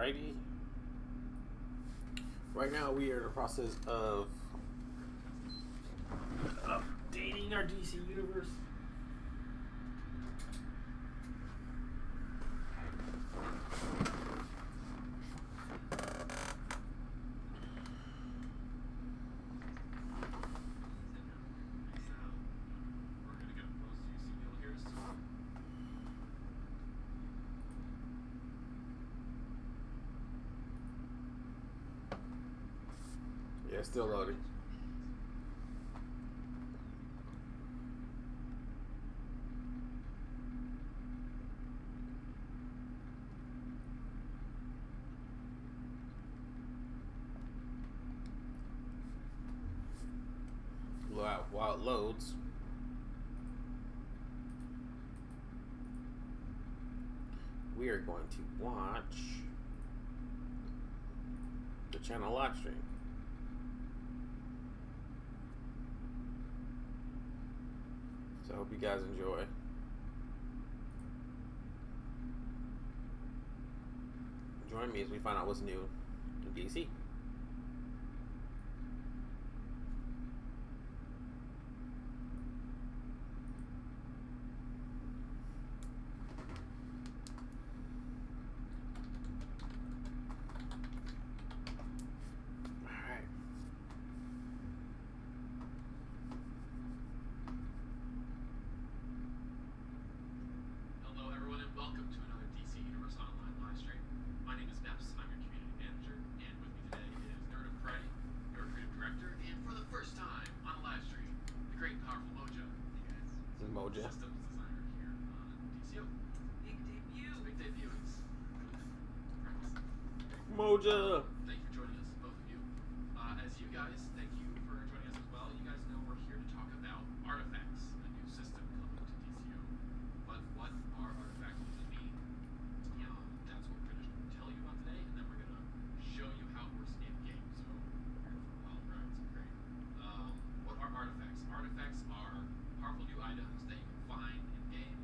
Alrighty. Right now we are in the process of updating our DC universe. Yeah, still loading. While it loads, we are going to watch the channel live stream. So I hope you guys enjoy. Join me as we find out what's new in DC. Systems designer here on DCO. Big debut. It's a big debut. It's Moja. Thank you for joining us, both of you. As you guys, thank you for joining us as well. You guys know we're here to talk about artifacts, a new system coming to DCO. But what are artifacts? What does it mean? That's what we're going to tell you about today, and then we're going to show you how it works in game. So, prepare for a wild ride. It's great. What are artifacts? Artifacts are powerful new items that you can find in game,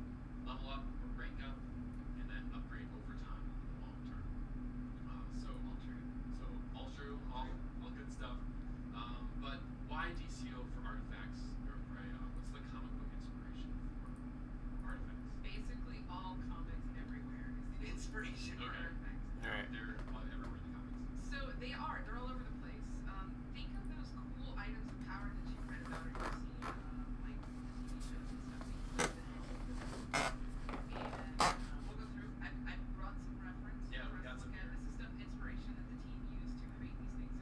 level up or rank up, and then upgrade over time in the long term. All true, all good stuff. But why DCO for artifacts? What's the comic book inspiration for artifacts? Basically, all comics everywhere is the inspiration for artifacts. All right. They're everywhere in the comics. So they're all over the place. Think of those cool items of power that you've read about or you've seen, like TV shows and stuff. And we'll go through. I've brought some reference. Yeah, we got some here. This is stuff inspiration that the team used to create these things.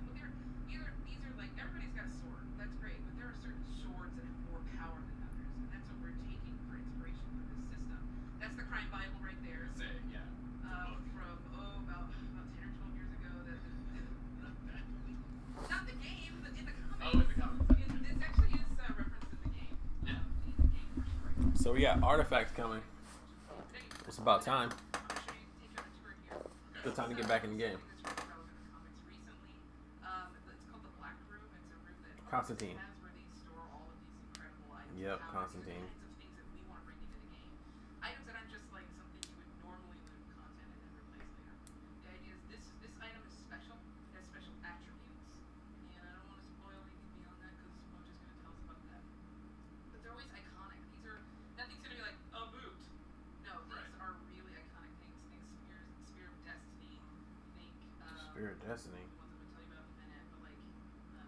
And these are like everybody's got a sword. That's great, but there are certain swords that have more power than others, and that's what we're taking for inspiration for this system. That's the Crime Bible right there. Yeah. From about 10 or 12 years ago. Not the game, but in the comics. Oh, in the comics. This actually is referenced in the game. Yeah. In the game version. So we got artifacts coming. It's about time. Good time to get back in the game. It's called the Black Room. It's a room that Constantine. has where they store all of these incredible items. Yep, powers, Constantine. and kinds of things that we want to bring into the game. Items that aren't just like something you would normally loot content and then replace later. The idea is this item is special. It has special attributes. And I don't want to spoil anything beyond that because Moja's going to tell us about that. But they're always iconic. Nothing's going to be like a boot. No, these are really iconic things. Think Spear of Destiny. Think Spirit of Destiny. ones I'm going to tell you about in a minute. But like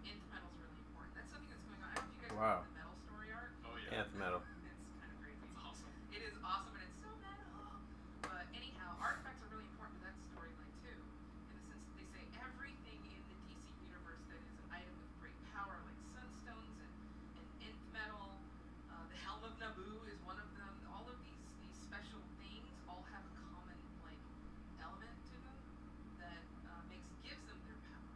Nth Metal's really important. That's something that's going on. I don't know if you guys Wow. know the metal story arc. Oh yeah. Nth Metal. It's kind of crazy. It's awesome. It is awesome and it's so metal. But anyhow, artifacts are really important to that storyline too. In the sense that they say everything in the DC universe that is an item with great power, like sunstones and Nth Metal, the Helm of Naboo is one of them. All of these special things all have a common like element to them that gives them their power.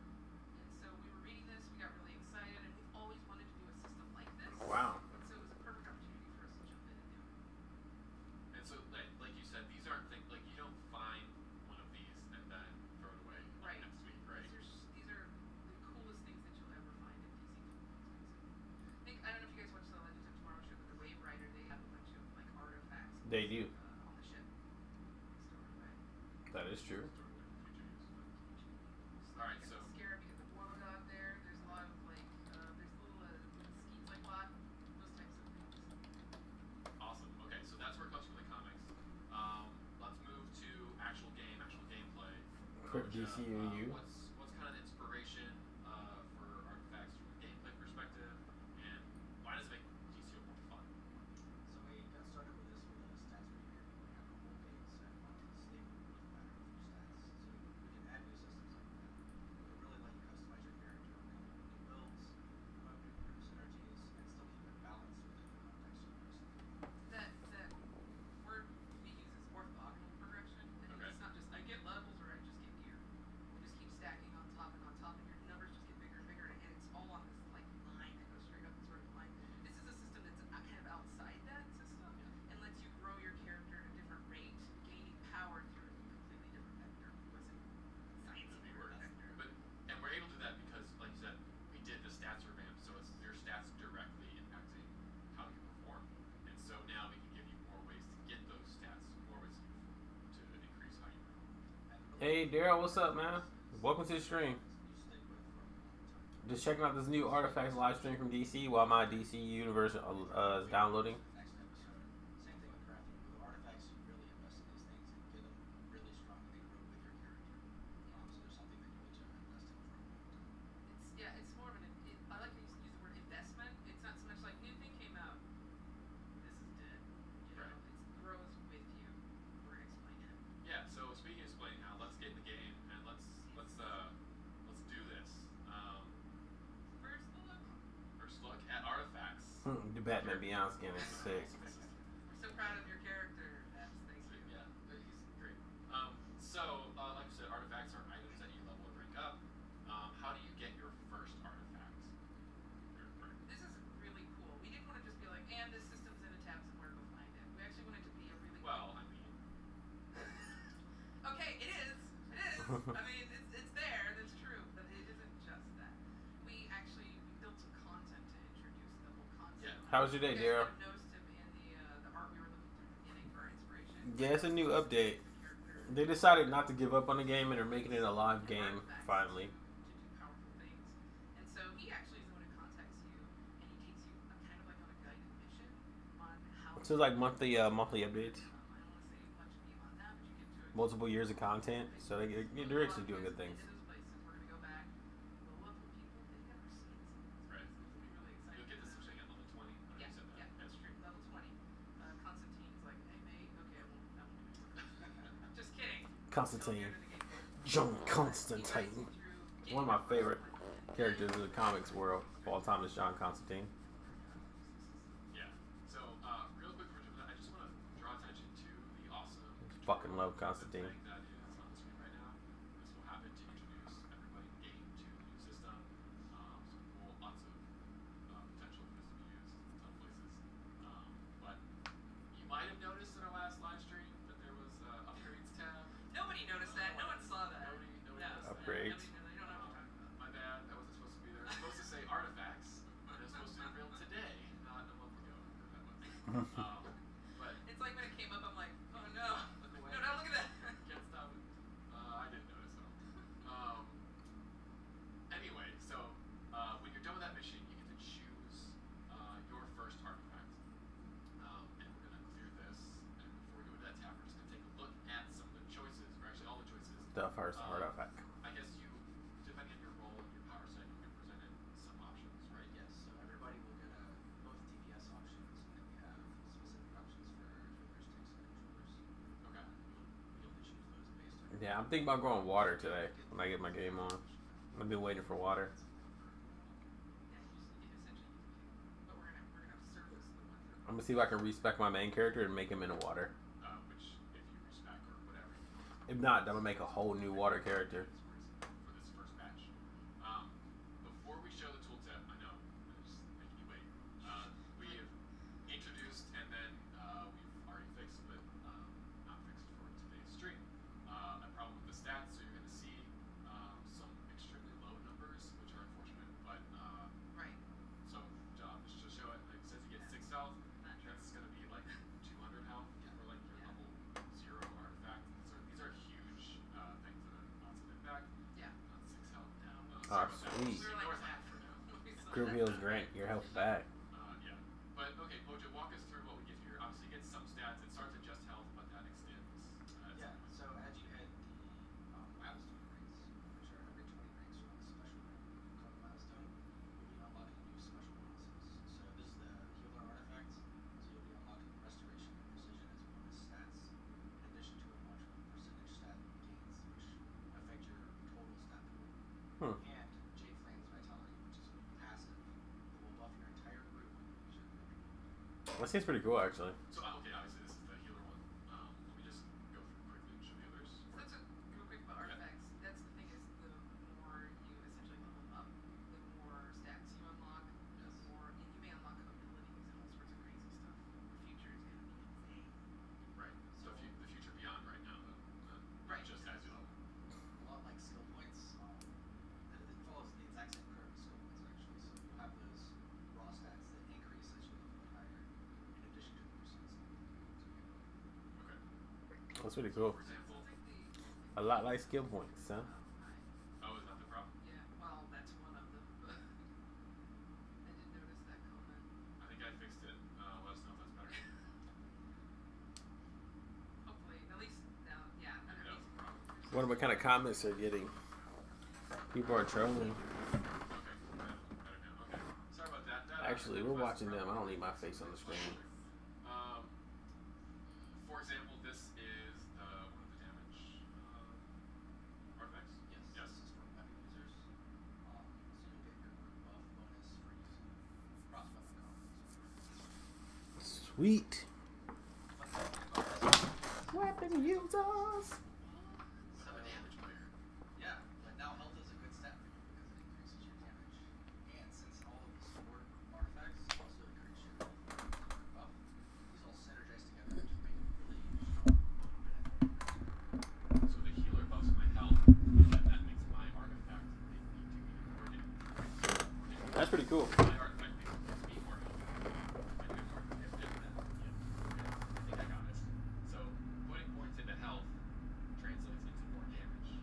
And so we were reading this, we got really excited, and we've always wanted to do a system like this. Wow. And so it was a perfect opportunity for us to jump in and do it. And so, like you said, these aren't things like you don't find one of these and then throw it away Right. next week, right? These are the coolest things that you'll ever find in DC Comics. I don't know if you guys watched the Legends of Tomorrow show, but the Wave Rider, they have a bunch of like artifacts. They do. On the ship. Stored away. That is true. DCU. what's kind of the inspiration for artifacts from a gameplay perspective, and why does it make DCO more fun? So we got started with this with a stats review. We have a whole data set on the stable with a pattern of your stats. So we can add new systems like that. We really let you customize your character, come up with new builds, come up with new synergies, and still keep it balanced within the context of your system. That word we use is orthogonal progression. And Okay. it's not just I get levels or I just get gear. You just keep stacking on top, and your numbers just get bigger and bigger, and it's all on this like line that goes straight up this vertical line. This is a system that's kind of outside that system and lets you grow your character at a different rate, gaining power through a completely different vector. Wasn't sciencey word vector. And we're able to do that because, like you said, we did the stats revamp, so it's your stats directly impacting how you perform. And so now we can give you more ways to get those stats, more ways to increase how you perform. Hey Daryl, what's up, man? Welcome to the stream. You stick with for a long time. Just checking out this new Artifacts live stream from DC while my DC universe is downloading. Next episode. Same thing with crafting. With artifacts, you really invest in these things and get them really strong, and they grow with your character. So there's something that you need to invest in for a long time. It's more of an. I like to use the word investment. It's not so much like new thing came out. This is dead. You know, Right. it grows with you. We're gonna explain it. Yeah. So speaking of explaining how, let's get in the game and let's do this. First look. First look at artifacts. The Batman Beyond skin is sick. We're so proud of your character. Thank you. Yeah, he's great. Like I said, artifacts are items that you level or rank up. How do you get your first artifact? This is really cool. We didn't want to just be like, and this system's in a tab somewhere, go find it. We actually wanted to be a really Well, I mean, Okay, it is. It is. I mean, it's there. That's true, but it isn't just that. We built some content to introduce the whole concept. Yeah. How was your day, You guys Daryl? might have noticed him in the art we were looking through the beginning for inspiration. Yeah, it's a new update. Character. They decided not to give up on the game and are making it a live game finally. To do powerful things. And so he actually is the one who contacts you, and he takes you kind of like on a guided mission on how. So it's like monthly updates, I don't want to say much beyond that, but you get to multiple years of content. So they're actually doing good things. Into those places, we're gonna go back. We'll love the people they've never seen. right. It's gonna be really exciting. You'll get this switching at level 20. I know Yeah, you said that. yeah, that's true. Level 20. Constantine's like, hey mate, okay, I won't do it. Just kidding. Constantine. Don't go near the gate. John He guides Constantine. you through One of my getting favorite content. characters in the comics world of all time is John Constantine. Yeah. So, real quick before jumping in, I just want to draw attention to the awesome. Fucking love tutorial Constantine. thing that is on the screen right now. This will happen to introduce everybody in the game to the new system. Some cool, lots of potential for this to be used in a ton of places. But you might have noticed in our last live stream that there was upgrades tab. Nobody noticed that. No one saw that. Nobody No. noticed that. Upgrades. Nobody, they don't know what you're talking about. My bad, that wasn't supposed to be there. It was supposed to say artifacts, and it was supposed to be real today, not a month ago. That was. But It's like when it came up, I'm like, oh no. look away. No, no, look at that. Can't stop it. I didn't notice though. Anyway, so when you're done with that mission, you get to choose your first artifact. And we're gonna clear this. And before we go to that tab, we're just gonna take a look at some of the choices, or actually all the choices. The first artifact. I guess you, depending on your role and your power set, you get presented some options, right? Yes, so everybody will get both DPS options, and then we have specific options for heuristics and controllers. Okay. You'll be able to choose those based on Yeah, I'm thinking about going water today when I get my game on. I've been waiting for water. Yeah, you essentially use it. But we're gonna surface the ones that I'm gonna see if I can respec my main character and make him into water. Which, if you respec or whatever. If not, I'm gonna make a whole new water character. For this first batch. Before we show the tooltip, I know, I'm just making you wait. We have introduced and then we've already fixed, but not fixed for today's stream. A problem with the stats, so you're going to see some extremely low numbers, which are unfortunate, but right. so just to show it, like, it says you get 6 health. That's going to be like 200 health for like your level 0 artifact. These are huge things that are lots of impact. Yeah. 6 health down. Ah, Sorry about that. sweet. We were like, North half for now. we saw Group that. heals grant your health back. Yeah. But okay, Mojo, walk us through what we get here. Obviously, you get some stats. It starts at just health, but that extends. Yeah, so as you hit the milestone, That seems pretty cool, actually. So okay, obviously this is the healer one. Let me just go through quickly and show the others. So that's real quick about artifacts. That's the thing is the more you essentially level up, the more stats you unlock, the more and you may unlock abilities and all sorts of crazy stuff. The future is gonna be insane. Right. So the future beyond right now, though. Right. Just as you level. A lot like skill points. It follows the exact same curve as skill points actually. So you have those raw stats that increase as you level higher, in addition to the percent stats. Okay. That's pretty cool. For example. A lot like skill points, huh? Oh, is that the problem? Yeah, well, that's one of them. I did notice that comment. I think I fixed it. Let us know if that's better. Hopefully, at least now, yeah. Maybe that was the problem. Wonder what kind of comments they're getting. People are trolling. Okay. Better now. Okay. Sorry about that. Actually, we're watching them. I don't need my face on the screen. For example, this is one of the damage artifacts. Yes. This is for weapon users. So you'll get your buff bonus for using cross weapon combos. Sweet. Weapon users. I'm a damage player. Yeah, but now health is a good stat for you because it increases your damage. And since all of the support artifacts also increase your health and your buff, these all synergize together to make a really strong So the healer buffs my health, and then that makes my artifact make me do even more damage. That's pretty cool. My artifact makes me more health. I do more if that. Yeah. Okay. I think I got it. So putting points into health translates into more damage.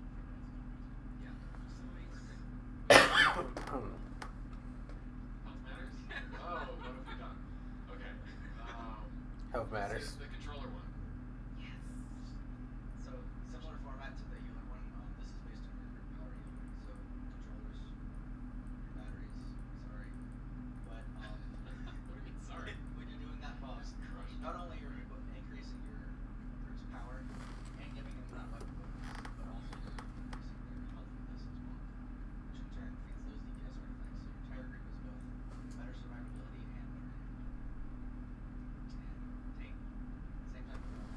Yeah. Health matters? Oh, what have we done? Okay. Health This matters. is the controller one. Yes. So similar format to the healer one. This is based on your group power healing. So controllers, your batteries. Sorry, but What do you mean, sorry? when you're doing that buff, Just crushed. not only are you increasing your group's power and giving them that weapon bonus, but also you're increasing their health with this as well, which in turn feeds those DPS artifacts. So your entire group is both better survivability and better damage. And tank, same type of role.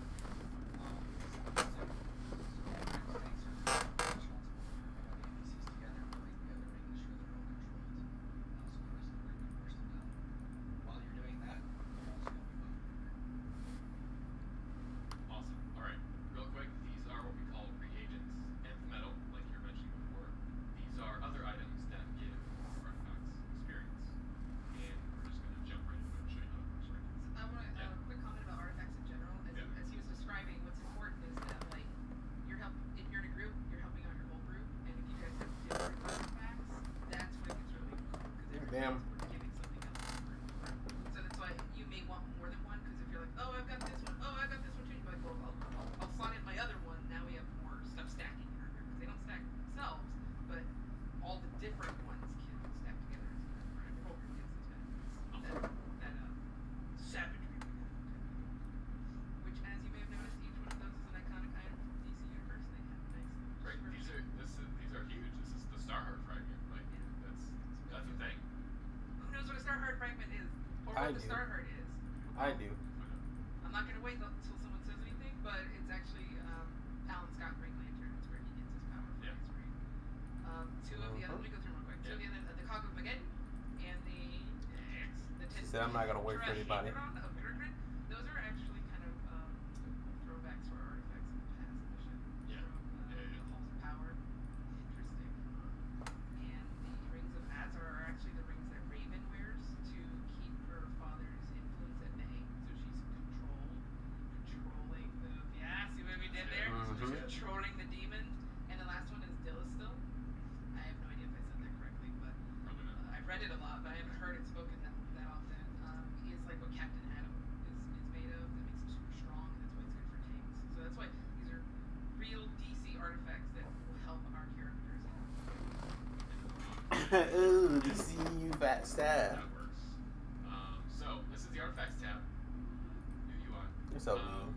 So tanks are responsible for putting all the NPCs together, pulling together, making sure they're all controlled. So the rest of the group can force them down. While you're doing that, you'll also help you buff your group. Awesome. All right. Real quick, these are what we call reagents. Nth metal, like you were mentioning before. These are other items that give artifacts experience. And we're just going to jump right into it and show you how it works right now. I want to Yeah. a quick comment about artifacts in general. Yeah. As he was describing, what's important is that like if you're in a group, you're helping out your whole group, and if you guys have different artifacts, that's when it gets really cool because Damn. everyone's giving something else to the group. So that's why you may want more than one because if you're like, oh, I've got this one, oh, I've got this one too, you're like, well, I'll slot in my other one. Now we have more stuff stacking in our group because they don't stack themselves, but all the different ones can stack together. So that the whole group gets those benefits. That savagery we have. Which, as you may have noticed, each one of those is an iconic item from DC Universe. They have nice. Right. These are huge. This is the Starheart fragment. Like that's a thing. Who knows what a Starheart fragment is, or I what the do. Starheart is? I do. I'm not gonna wait until someone says anything, but it's actually Alan Scott Green Lantern. It's where he gets his power from. Yeah. It's great. Two of the other. Let me go through them real quick. Two of the other, the Cog of Mageddon and the She said I'm not gonna wait for anybody. Those are actually kind of throwbacks for artifacts in the past. Yeah. From, Yeah. the Halls of Power. Interesting. And the Rings of Azar are actually the rings that Raven wears to keep her father's influence at bay. So she's controlling the. Yeah, see what we did there? Mhm. She's controlling the demons. And the last one is Dillistil. I have no idea if I said that correctly, but Probably not. I've read it a lot, but I haven't heard it spoken that often. He is like what Captain Atom is made of. That makes him super strong, and that's why it's good for tanks. So that's why these are real DC artifacts that will help our characters out. Ooh, DC, you fat stab. That works. So this is the artifacts tab. New UI. You're so mean.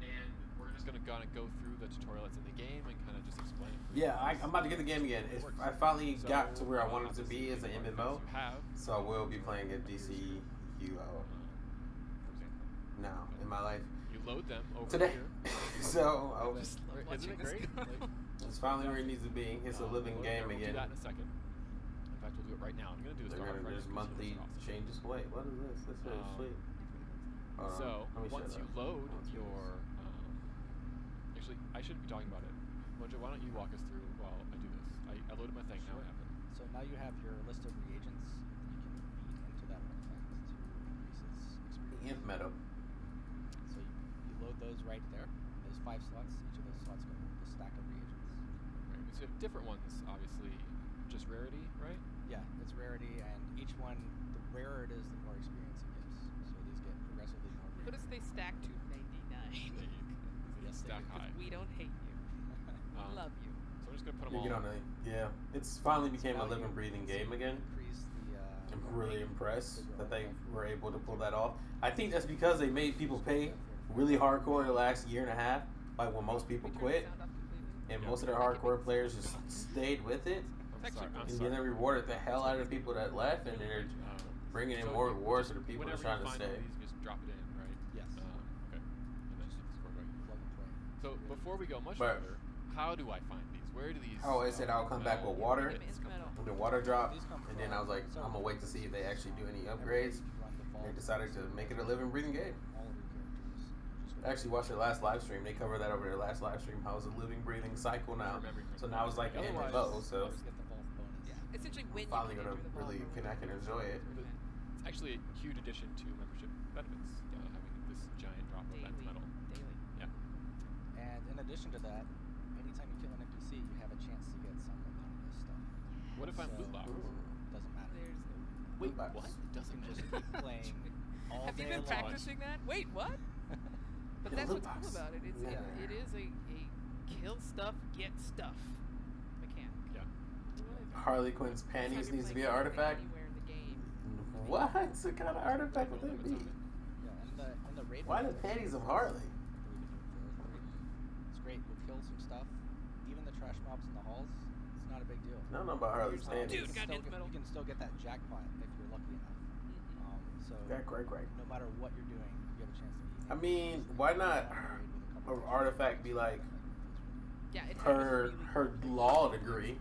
And we're just gonna go through the tutorial that's in the game and kind of just explain it. Yeah, I'm about to get the game again. I finally got to where I wanted to be as an MMO, You have. so I will be playing a DCU now in my life. You load them over Today. here. So I was, Just love Isn't watching it this great? go. Like, it's finally where it needs to be. It's a living we'll game we'll again. do that in a second. In fact, we'll do it right now. I'm gonna do this. They're gonna just monthly changes. Wait, what is this? This is sweet. Hold on, So let me once shut you up. load Let's do your, actually, I shouldn't be talking about it. Mojo, why don't you walk us through while I do this? I loaded my thing. Now what happened? So now you have your list of reagents you can feed into that artifact to increase its this. experience. The nth meadow. So you load those right there. There's 5 slots. Each of those slots go with a stack of reagents. Right. So you have different ones, obviously. Just rarity, right? Yeah, it's rarity, and each one, the rarer it is, the more experience it gives. So these get progressively more rare. What if they stack to 99? Yes, they Stack do. high. We don't hate you. We love you. So I'm just gonna put them You all. get on a, yeah. It's finally became a Now living, you breathing can game again. Increase the, I'm really impressed bigger that they artifact. were able to pull that off. I think that's because they made people pay really hardcore the last year and a half, like when most people We turn quit, the sound off completely. and Yeah. most of the hardcore players just stayed with it, I'm sorry. I'm and sorry. then they rewarded the hell out of the people that left, and they're bringing in So more you rewards just- for the people whenever that's trying you to find stay. one of these, you just drop it in, right? Yes. Okay. And then just score going. Plug and play. So before we go much But- further, how do I find these? Where do these? I always said I'll come back with water. bits come Metal. from? The water dropped, These come and then I was like, from I'm gonna wait to see if they actually do any every upgrades. day you run the vault, They decided to make it a living, breathing game. all of your characters. You just I actually watched their last live stream. They covered that over their last live stream. How it's a living, breathing cycle now. Remembering So now it's like correctly. MMO. So always get the vault bonus. Yeah. Essentially, when I'm you finally can gonna enter the really vault, connect and enjoy it. It's actually a huge addition to membership benefits, having this giant drop of that Daily. metal. Daily. Yeah. And in addition to that, anytime you kill an NPC, you have a chance to get some amount of this stuff. What if I'm So- loot box? Doesn't matter. There's no. Wait, box. what? You Doesn't can just matter. keep playing all Have you day been long. practicing that? Wait, what? But Yeah, that's loot what's cool box. about it. It's Yeah. it is a kill stuff, get stuff mechanic. Yeah. Harley Quinn's panties needs to be an artifact. Anywhere in the game. What? What kind of artifact would that be? Yeah, and the raid. Why the mode, panties of Harley? It's great. You'll kill some stuff. Even the trash mobs in the halls, it's not a big deal. I don't know about Harley's Dude, panties. got Still his medal. you can still get that jackpot if you're lucky enough. So Great. no matter what you're doing, you have a chance to eat. I mean, why not an artifact be like Yeah, it's her really her cool. law degree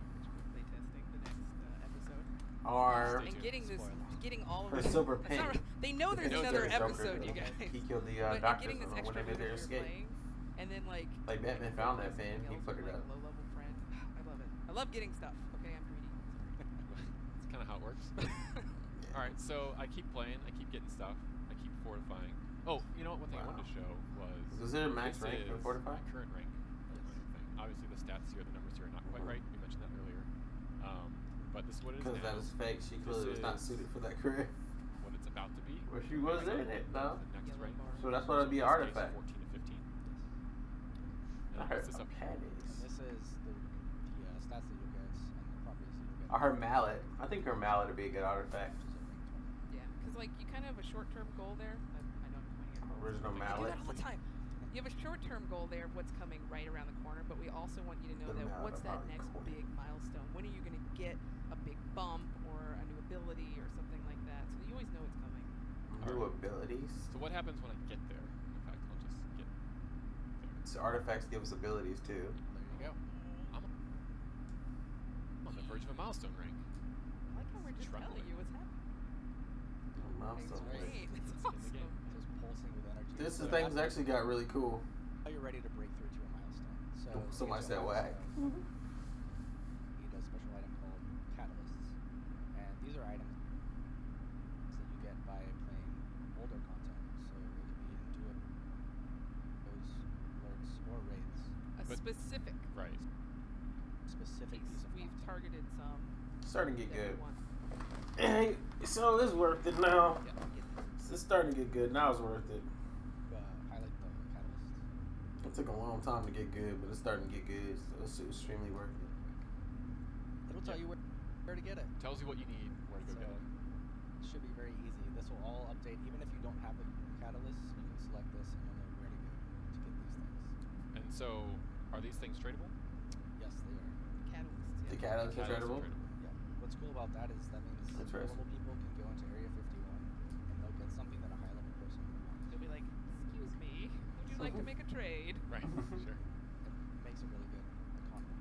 Playtesting the next episode. or Stay And tuned. getting this, Spoiler. getting all of her this. silver That's pen? not right. They know there's They know another there's Joker. episode, you guys. He killed the But doctors getting this when extra they did their boost for escape. playing, and then like. Like Batman found that pen, he put it like, up. Low level friend. I love it. I love getting stuff. Okay, I'm greedy. That's kind of how it works. All right, so I keep playing, I keep getting stuff, I keep fortifying. Oh, you know what? One thing I wanted to show was. Is there a max this rank for is fortify? my current rank. Thing. Obviously, the stats here, the numbers here are not quite right. We mentioned that earlier. But this is what it is Because now. that was fake. She This clearly was not is suited for that career. What it's about to be. Well, she was in it, though. The next Yellow rank. bar. So that's what it'd be an In this case, artifact. 14 to 15. And I then heard what's this up here? And panties. this is the stats that you'll get and the properties that you'll get. I heard mallet. I think her mallet would be a good artifact. Which is at rank 20. Yeah, because like you kind of have a short-term goal there. I know I'm pointing at goals. Original I do mallet. that all the time. You have a short-term goal there of what's coming right around the corner, but we also want you to know The that mallet what's of that our next corner. big milestone? When are you going to get a big bump or a new ability or something like that? So that you always know it's coming. New abilities. So what happens when I get there? In fact, I'll just get there. So artifacts give us abilities too. There you go. I'm on the verge of a milestone rank. I like how we're just telling Trembling. you what's happening. Milestone. That's Great. That's It's in the awesome. game. Just pulsing with energy. This So is things after- actually got really cool. Now you're ready to break through to a milestone. So to Somebody get to said a whack. milestone, you need a special item called catalysts, and these are items that you get by playing older content. So it can be into those alerts or raids. A But- specific Right. Specific piece. piece of We've content. targeted some Starting to get that we good. want. Hey, so it's worth it now. Yeah, It's starting to get good. Now it's worth it. Highlight the catalyst. It took a long time to get good, but it's starting to get good. So it's extremely worth it. It'll tell you where to get it. Tells you what you need, where to go So get it. it should be very easy. This will all update. Even if you don't have the catalyst, you can select this and you'll know where to go to get these things. And so, are these things tradable? Yes, they are. catalysts. The Yeah. catalyst is Catalysts are tradable. Yeah. What's cool about that is that means Interesting. normal people can go into Area 51 and they'll get something that a high level person would want. There'll be like to make a trade. Right. Sure. It makes a really good economy.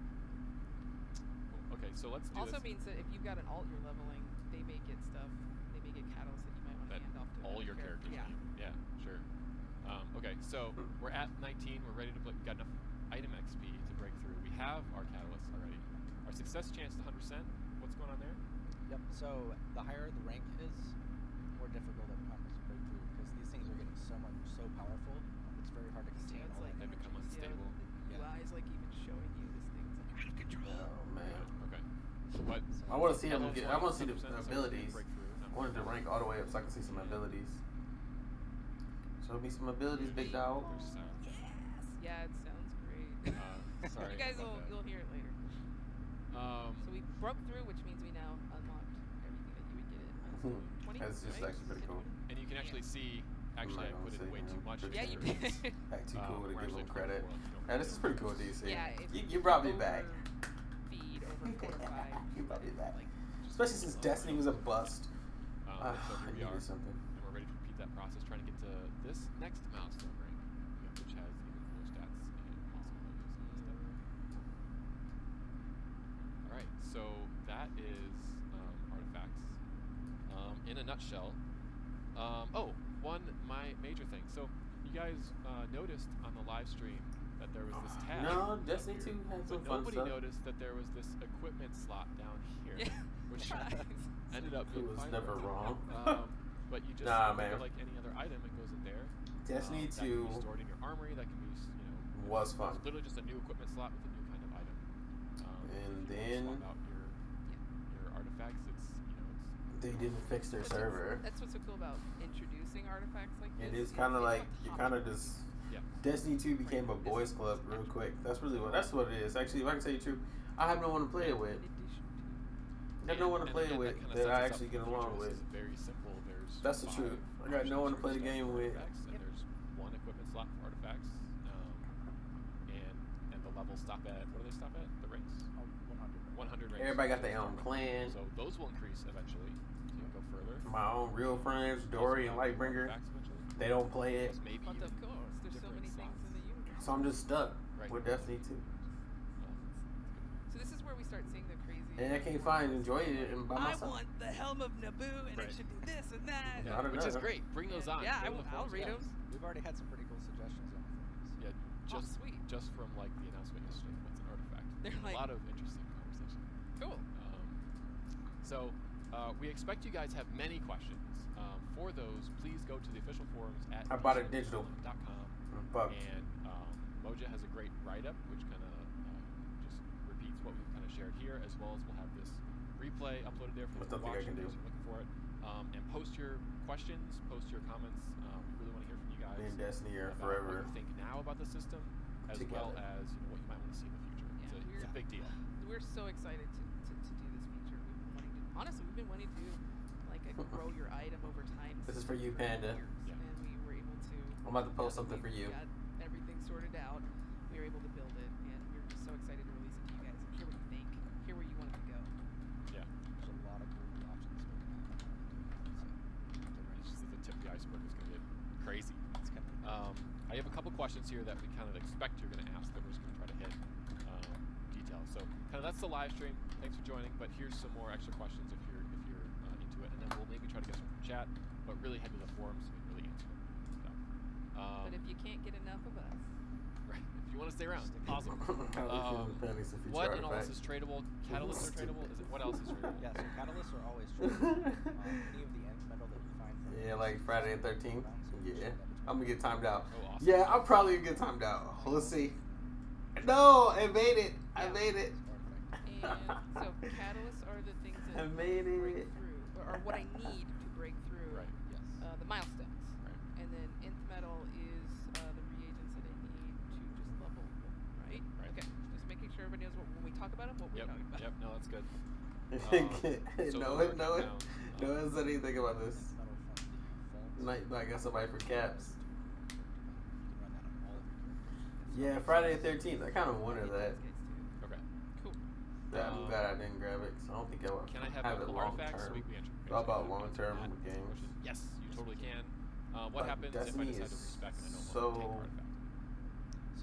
Cool. Okay, so let's do Also this. means that if you've got an alt you're leveling, they may get stuff. They may get catalysts that you might want to That hand off to all another your characters. Yeah. need. Yeah. Sure. Okay, so we're at 19. We're ready to play. We've got enough item XP to break through. We have our catalysts already. Our success chance is 100%. What's going on there? Yep. So the higher the rank is, the more difficult it becomes to break through because these things are getting so powerful. It's very hard to See, contain it's all like They that become energy. unstable. The Yeah. UI's like even showing you this thing's like out of control. Oh man. Okay. But I want to see them level get. I want to see the 100%, so we can abilities. break through, I not wanted to rank all the way up so I can see some abilities. Show me some abilities, big dog. There's sound. Yeah, it sounds great. Sorry. You guys about that. you'll hear it later. So we broke through, which means we now unlocked everything that you would get in 20. That's just right? actually pretty cool. and you can actually see. Actually, I not put gonna in say, way too man. much. Yeah, you here. did. Act too cool to We're give actually them credit. 24, if you don't Yeah, this is pretty cool, DC. Yeah, if You brought me back. Feed over 4 or 5. You brought me back. Like, Especially since Destiny was a bust. So I here we are, needed something. and we're ready to repeat that process, trying to get to this next milestone ring, which has even cooler stats and possibilities and stuff. All right, so that is artifacts. In a nutshell. One major thing. So you guys noticed on the live stream that there was this tab. No, Destiny 2 had some But fun nobody stuff. noticed that there was this equipment slot down here, Yeah. which Guys. ended up It being was fine. never wrong. But you just Nah, think man. of like any other item, it goes in there. Destiny That can 2 be stored in your armory. That can be, was fun. it's literally just a new equipment slot with a new kind of item. And you then swap out your artifacts. It's they didn't fix their server. That's what's so cool about introducing artifacts like this. It is kind of they like don't you top kind of it. just yeah. Destiny 2 became a boys club real quick. That's really what it is. Actually, if I can tell you the truth, I have no one to play it with. In addition to- I have no one to play it again, with kinda that sets I us up actually for get the along future. with. This is very simple. There's That's the 5 truth. I got no one to play the game with. artifacts, and there's one equipment slot for artifacts. And the levels stop at, what do they stop at? The ranks? 100. 100 ranks. Everybody got their own clan. So those will increase eventually. So you can go further. My own real friends, Dory and Lightbringer, Artifacts eventually. they don't play it, Maybe But even of course, there's so different many things slots. in the universe. so I'm just stuck Right. with Destiny 2. So this is where we start seeing the crazy. And I can't find enjoy it and by I myself. want the helm of Naboo, and Right. it should do this and that. Yeah, I don't which is know. great. Bring those on. Yeah, Put them in the I'll forums. read Yeah. them. We've already had some pretty cool suggestions on the forums. Yeah, just sweet. just from like the announcement yesterday. What's an artifact? They're a like- lot of interesting conversation. Cool. So we expect you guys have many questions. For those, please go to the official forums at I bought it digital. .com. Fuck. And Moja has a great write-up, which kind of just repeats what we've kind of shared here, as well as we'll have this replay uploaded there for That's those something I watching, can do. those who are looking for it. And post your questions, post your comments. We really want to hear from you guys. Me and Destiny are about forever what you think now about the system, as well together. as what you might want to see in the future. Yeah, It's a big deal. We're so excited to do this feature. We've been wanting to do like a grow your item over time. This is for you, Panda. years, Yeah. And we were able to. I'm about to post now that something for we've you. Got everything sorted out. We were able to build it, and we're just so excited to release it to you guys and hear what you think, hear where you want it to go. Yeah. There's a lot of cool options we can have. It's just the tip of the iceberg is going to get crazy. It's kind of I have a couple questions here that we kind of expect you're going to ask that we're just going to try to hit details. So kind of that's the live stream. Thanks for joining. But here's some more extra questions if you're into it, and then we'll maybe try to get some from chat. But really head to the forums so we can really answer them. But if you can't get enough of us, Right. If you want to stay around, awesome. How we feel in Pennies if you What try and to all this fight. is tradable? Catalysts are tradable? Is it what else is tradable? Yeah, so catalysts are always true. Any of the end metal that you find from Yeah, like Friday the 13th. Yeah, I'm gonna get timed out. Oh, awesome. Yeah, I'm probably gonna get timed out. Let's see. No, I made it. I made it. and so catalysts are the things I that made break it. through, or what I need to break through Right. Yes. the milestones. Right. And then nth metal is the reagents that I need to just level, right? Right. Okay, just making sure everybody knows what, when we talk about them, what we're Yep. talking about. Yep. No, that's good. So no we're one, no one, down, no one said anything about this. Metal from the vault. I got somebody for caps. You can run that on all of your characters. Yeah, Friday the 13th. I kind of wanted that. Okay. Cool. I'm glad I didn't grab it. 'Cause I don't think I would Can I have it multiple long artifacts? term. We can answer. How about answer long-term that games? question. Yes, you totally can. What But happens if I Destiny decide to is respec and I don't want to take so artifact?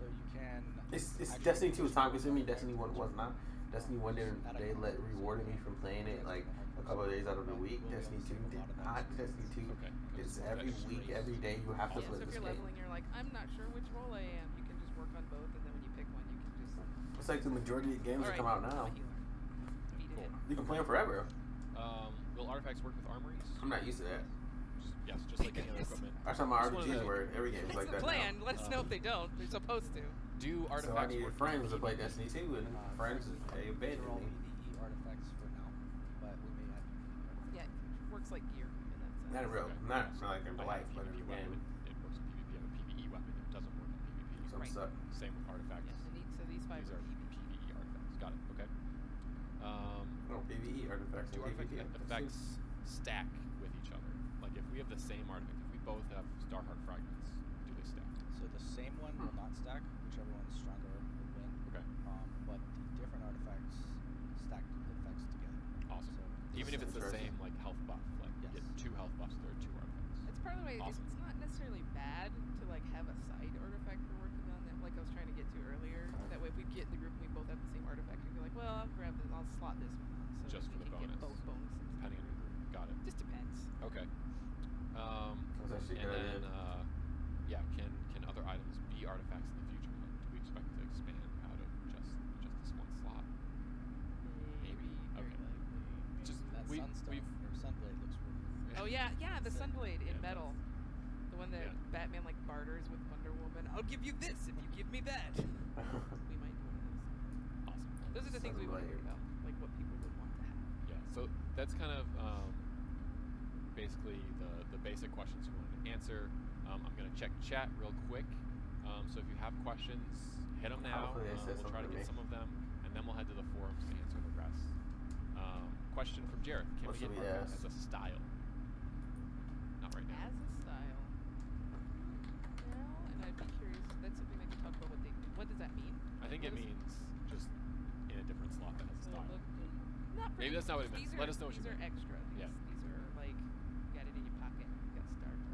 So you can. It's actually Destiny 2 was push time the consuming. results Destiny 1 was not. Destiny 1 didn't. They rewarded me from playing it like a couple of days out of the week. Destiny 2 did not. Destiny 2 Okay. is every week, every day you have to Yeah, play so if this you're game. leveling, you're like, I'm not sure which role I am. You can just work on both, and then when you pick one, you can just. It's like the majority of games that come out now. I'm a healer. Beat it Cool. in. You can play them forever. Will artifacts work with armories? I'm not used to that. Yes, just like any other equipment. That's how my Just wanted RPGs to- were. Every game is That's like the that plan. now. Let us know if they don't. They're supposed to. Do So I artifacts needed work friends to with play PvP? Destiny 2, and friends they These are abandoned all me. PvE artifacts for now, but we may add PvP. Yeah, it works like gear in that sense. Not in real, Okay. not So like in I real have life, a but in PvP the weapon, game. It works with PvP. I have a PvE weapon. It doesn't work with PvP. Some Right. stuff. Same with artifacts. Yeah, so these five These are are PvP. PvE artifacts. Got it. Okay. No, PvE artifacts Do and artifact PvP effects stack with each other? Like if we have the same artifact, if we both have Starheart fragments, do they stack? So the same one will not stack. Whichever one's stronger will win. Okay. But the different artifacts stack the effects together. Awesome. So Even if it's the interesting. same like health buff, like you get Yes. 2 health buffs, there are 2 artifacts. It's part of the way. Awesome. It's not necessarily bad to like have a side artifact we're working on that, like I was trying to get to earlier. That way, if we get in the group and we both have the same artifact, we can be like, well, I'll grab this. I'll slot this one on, so Just we for the can get bonus. both bonuses. Depending on your group. Got it. Just depends. Okay. That's actually a And good then, idea. yeah, can other items be artifacts in the future? Like, do we expect to expand out of just this one slot? Maybe. Very Okay. likely. Just that sunstone or sunblade looks really Oh yeah, yeah, the Sick. sunblade in Yeah, it metal. The one that Yeah. Batman like barters with Wonder Woman. I'll give you this if you give me that. We might do one of those. Awesome. Those are the things we want to Sunblade. hear about, like what people would want to have. Yeah, so that's kind of basically the basic questions we wanted to answer. I'm going to check chat real quick. So if you have questions, hit them now. Hopefully they said We'll try to something to get me. some of them, and then we'll head to the forums to answer the rest. Question from Jareth. Can What we get should we artifacts ask? as a style? Not right now. As a style. Well, and I'd be curious. That's something that you talk about. What does that mean? I think it What is- means just in a different slot that has a So style. look, not Maybe that's not what it meant. these Let are- us know what you These are meant. extra. Yeah. These are like you got it in your pocket. You got started.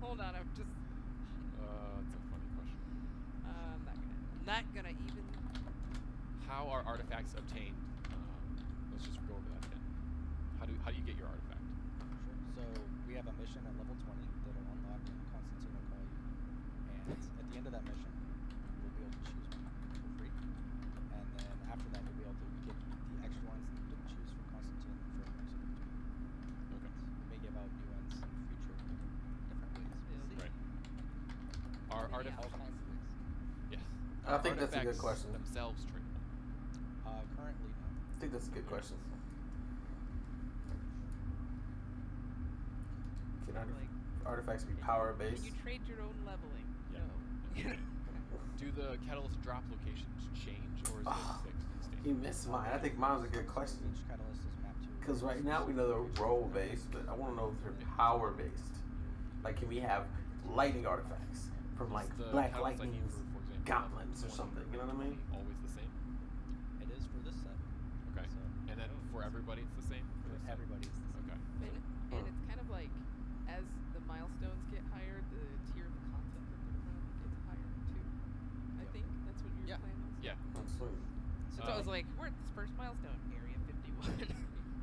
Hold on, I'm just. That's a funny question. I'm not gonna even. How are artifacts obtained? Let's just go over that again. How do you get your artifact? Sure. So we have a mission at level 20 that'll unlock and Constantine will call you. And at the end of that mission, you'll be able to choose one for free. And then after that, you'll be able to get the extra ones that you didn't choose from Constantine for the rest of the between. Okay. We may give out new ones in the future, different ways. We'll see. Right. Are Yeah. All artifacts? kinds of ways. Yes. I think that's a good Artifacts question. Themselves tradeable. Currently, no. I think that's a good question. Can Like, artifacts be power based? Can you trade your own leveling? Yeah. No. Do the catalyst drop locations change, or is Ah, it fixed and stable? You missed mine. I think mine's a good question. Each catalyst is mapped to. Because right now we know they're role based, but I want to know if they're power based. Like, can we have lightning artifacts from like Is the Black catalyst I need Lightning's for example, gauntlets or 20 something? You know what I mean? Always the same. It is for this set. Okay. So And then for everybody, it's the same. for everybody, it's the same. Okay. And it's kind of like as the milestones get higher, the tier of content that they're from gets higher too. I Yep. think that's what your Yeah. plan was. Yeah. Oh, sweet. So I was like, we're at this first milestone, Area 51.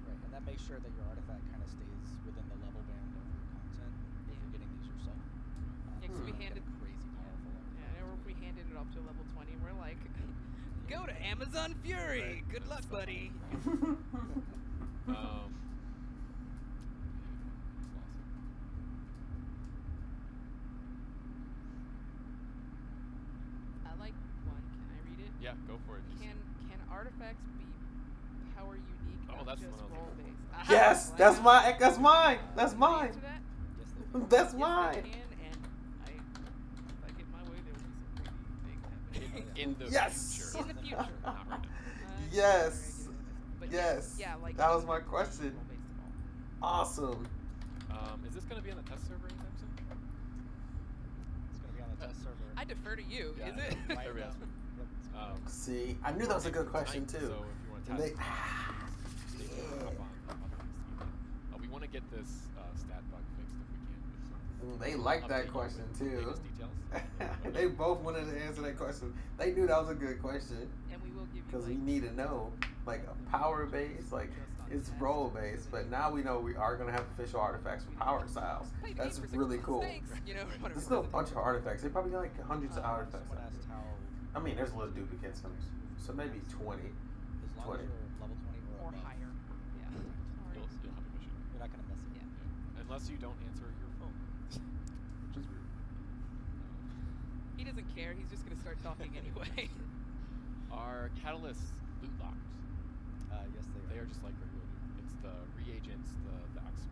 Right, and that makes sure that your artifact kind of stays within the level band of your content if you're getting these yourself. Yeah, 'cause we you get handed- a crazy powerful artifact. Yeah, I remember we handed it off to level 20 and we're like, go to Amazon Fury! Right. Good luck, buddy! I like one. Can I read it? Yeah, go for it. Can artifacts be power unique, Oh, not that's the just one I was role looking based? Yes, that's mine. That's mine. That's Can I mine. answer that? Yes, they can. That's Yes, mine. they can, and if I get my way, there will be some crazy things happening. In the Yes. future. In the future. Not right now. Yes. But Yes. Yeah, like That was my question. role-based at all. Awesome. Is this going to be on the test server anytime soon? It's going to be on the test server. I defer to you. Yeah, Is it? right Everybody now. else. Yep, it's gonna be- See, I knew that was a good question Tonight, too. So if you want to And test they, stay tuned, hop on the next evening. We want to get this stat bug fixed if we can. They like update that you question with too. latest details. They both wanted to answer that question. They knew that was a good question And we will give you because like we need to know, like a power base, like it's role based, but now we know we are gonna have official artifacts for power styles. play the game That's for 6 really months, cool. Thanks. You know, whatever. There's still a bunch of artifacts. They probably got like hundreds of artifacts. Someone asked how. I mean, there's little duplicates, so maybe 20. As long 20. as you're level 20 or Or above, higher. Yeah. You'll have a mission. you're not gonna miss it. Yeah. Unless you don't answer your phone. Which is weird. He doesn't care. He's just gonna start talking anyway. Are catalysts loot locked? Yes, They are just like regular loot. It's the reagents, the XP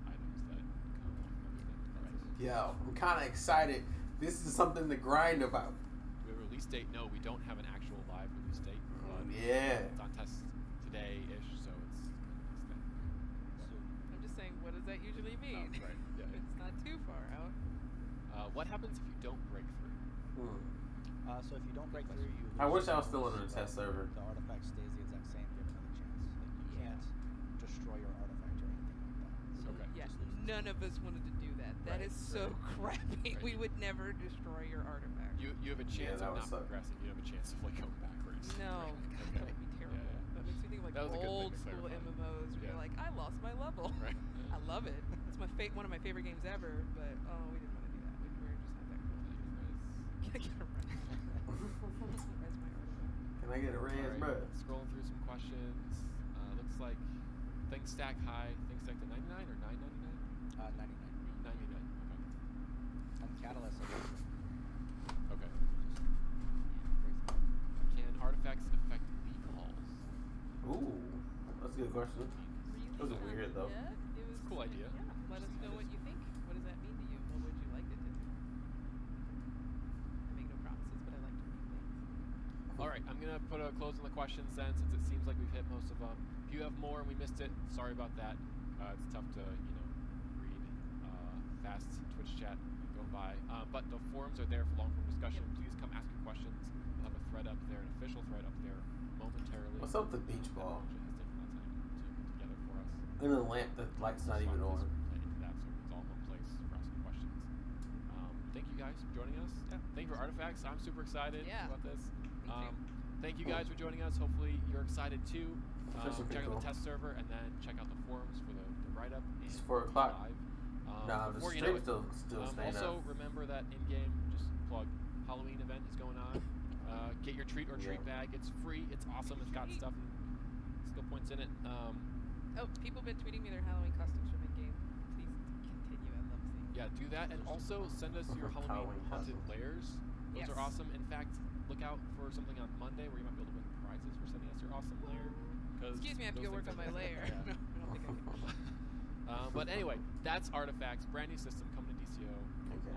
items that come along with everything. Right. Yeah, I'm kind of excited. This is something to grind about. Do we have a release date? No, we don't have an actual live release date. But Yeah. it's on test today-ish, so it's kind of next thing. So, I'm just saying, what does that usually mean? Right. Yeah. It's not too far out. What happens if you don't break through? so if you don't break through, you. I lose wish I was your still in items, the test but server. The artifact stays the exact same. You have another chance. Like you Yeah. can't destroy your artifact or anything like that. So Okay. Yeah, just lose the none of us wanted to do that. That Right, is so crappy. Right. We would never destroy your artifact. You have a chance that of would not suck. progressing. You have a chance of like going backwards. No, Right. God, that would be terrible. Yeah, yeah. That makes me think of like That was a good thing old to school clarify. MMOs where Yeah. you're like, I lost my level. Right. I love it. It's my one of my favorite games ever, but we didn't want to do that. We were just not that cool. Can I get a run? Where's my artifact? Can I get a res, Alright, bro? scrolling through some questions. Looks like things stack high. Things stack to 99 or 999? 99. 99. On Catalyst, I guess. Okay. Okay. Crazy. Can artifacts affect lead halls? Ooh, that's a good question. Really? Those are weird, though. Yeah, it was It's a cool idea. Yeah, let us know what you think. What does that mean to you? What would you like it to do? I make no promises, but I like to make things. All right, I'm gonna put a close on the questions then, since it seems like we've hit most of them. If you have more and we missed it, sorry about that. It's tough to read fast Twitch chat going by. But the forums are there for long form discussion. Yep. Please come ask your questions. We'll have a thread up there, an official thread up there momentarily. What's up with the beach ball? That Marcia has taken that time to put together for us. And the lamp, the light's not even on. Into that, so it's all in one place for asking questions. Thank you guys for joining us. Yeah. Thank you for Artifacts. I'm super excited Yeah. about this. Me too. Thank you guys for joining us. Hopefully you're excited too. That's pretty Check out cool. the test server and then check out the forums for the write-up. It's and 4 o'clock. live. Nah, the before you know stream's it, still staying also up. remember that in-game, just plug, Halloween event is going on. Get your treat or treat Yeah. bag. It's free. It's awesome. It's got stuff and skill points in it. Oh, people have been tweeting me their Halloween costumes from in-game. Please continue. I love seeing. Yeah, do that, and also send us your Halloween haunted costumes. layers. Those Yes. are awesome. In fact, look out for something on Monday where you might be able to win prizes for sending us your awesome layer. Excuse me, I have to those go work on things my are- layer. Yeah. No, I don't think I can. But anyway, that's Artifacts, brand new system coming to DCO. Okay.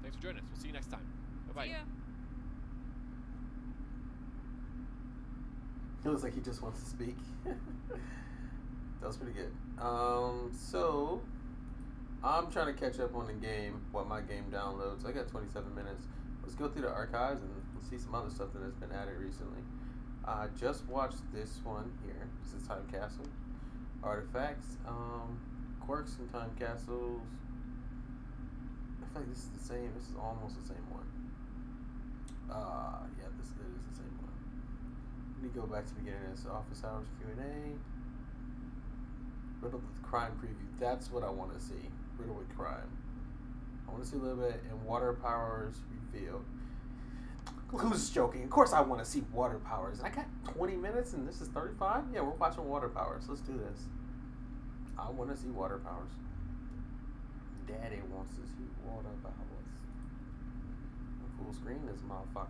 Thanks for joining us. We'll see you next time. Bye bye. See ya. It looks like he just wants to speak. That was pretty good. So I'm trying to catch up on the game, what my game downloads. I got 27 minutes. Let's go through the archives and we'll see some other stuff that has been added recently. I just watched this one here. This is Time Castle. Artifacts, quirks and time castles. I feel like this is the same. This is almost the same one. Yeah, this is the same one. Let me go back to the beginning of this office hours Q&A. Riddle with crime preview. That's what I want to see. Riddle with crime. I want to see a little bit and water powers revealed. Who's joking? Of course I want to see water powers. I got 20 minutes and this is 35? Yeah, we're watching water powers. Let's do this. I want to see water powers. Daddy wants to see water powers. Full screen this motherfucker.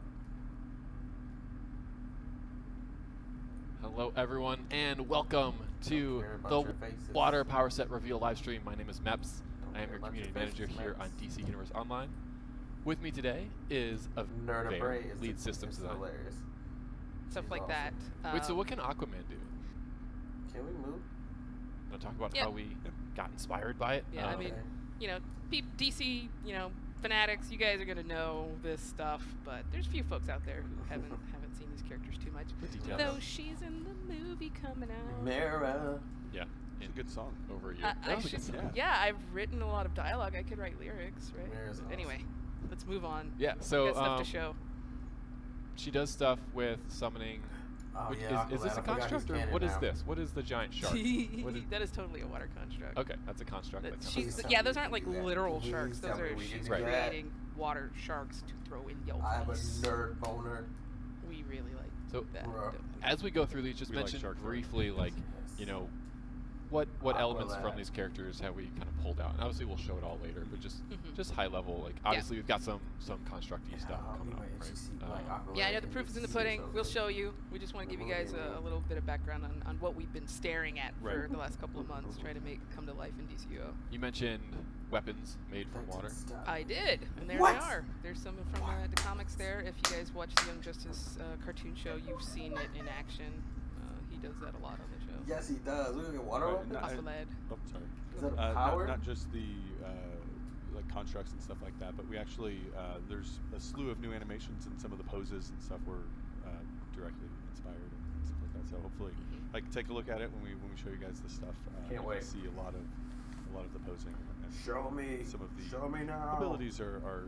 Hello, everyone, and welcome to care about the your faces. Water Power Set Reveal live stream. My name is Meps. Don't I am care your about your community manager faces, here Meps. on DC Universe Online. With me today is a Nerd Bray is lead systems designer. hilarious. Stuff She's like awesome. that. Wait, so what can Aquaman do? Can we move? Want to talk about Yeah. how we got inspired by it? Yeah, I mean, Okay. you know, DC, fanatics, you guys are gonna know this stuff, but there's a few folks out there who haven't seen these characters too much. The details. Though she's in the movie coming out. Mara. Yeah, in a good song. over a year. I That was a good should, song. yeah, I've written a lot of dialogue. I could write lyrics, right? Mary's But awesome. anyway, let's move on. Yeah, We so got stuff to show. she does stuff with summoning. Oh, which yeah, is this Aqualad. a I forgot construct he's or canon what is now. this? What is the giant shark? What is, That is totally a water construct. okay, that's a construct. That's- That she's- comes- tell yeah, me those we aren't like can do that. literal Please sharks. tell Those me are we can she's do that. creating water sharks to throw in your I'm a face. nerd boner. We really like So, that. Bruh. don't we? as we go through these, just We like mention shark food. briefly, like, Yes. you know, what elements from Aqualad. these characters have we kind of pulled out? And obviously, we'll show it all later, but just Mhm. just high level. Like, obviously, we've got some constructy stuff Yeah, coming up, anyway, right? HCC, like, Aqualad Yeah, I know the and proof is in the HCC pudding. shows We'll it. show you. We just want to give you guys a little bit of background on what we've been staring at for Right. the last couple of months, trying to make come to life in DCO. You mentioned weapons made from That water. didn't stop I me. did, and there What? they are. There's some from the comics there. If you guys watch the Young Justice cartoon show, you've seen it in action. He does that a lot on the show. Yes, he does. We're gonna get water Right, weapons? no, Aqualad. Oh, sorry. Is that a Not, power? not just the like constructs and stuff like that, but we actually there's a slew of new animations and some of the poses and stuff were directly inspired and stuff like that. So hopefully, Mhm. like take a look at it when we show you guys this stuff. Can't you wait. can see a lot of the posing and Show me. some of the Show me now. abilities are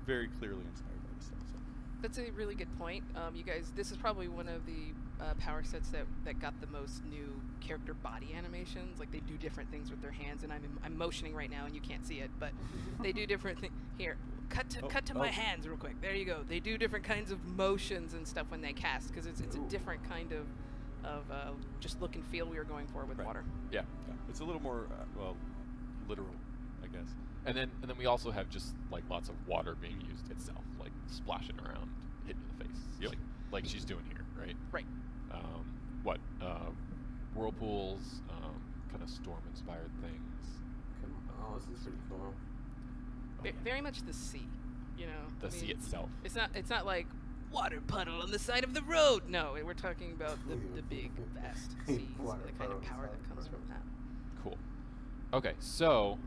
very clearly inspired by this stuff. So. That's a really good point. You guys, this is probably one of the power sets that got the most new character body animations. Like they do different things with their hands, and I'm motioning right now, and you can't see it, but they do different things. Here, cut to my hands real quick. There you go. They do different kinds of motions and stuff when they cast because it's a Ooh. different kind of just look and feel we were going for with Right. water. Yeah. Yeah, it's a little more literal, I guess. And then we also have just like lots of water being used itself, like splashing around, hitting you in the face, Yep. like she's doing here, right? Right. What whirlpools, kind of storm-inspired things. Oh, this is pretty cool. Very much the sea, you know. The I sea mean, itself. It's not like water puddle on the side of the road. No, we're talking about the big, vast seas, Water the kind puddle of on the power side that of the comes road. from that. Cool. Okay, so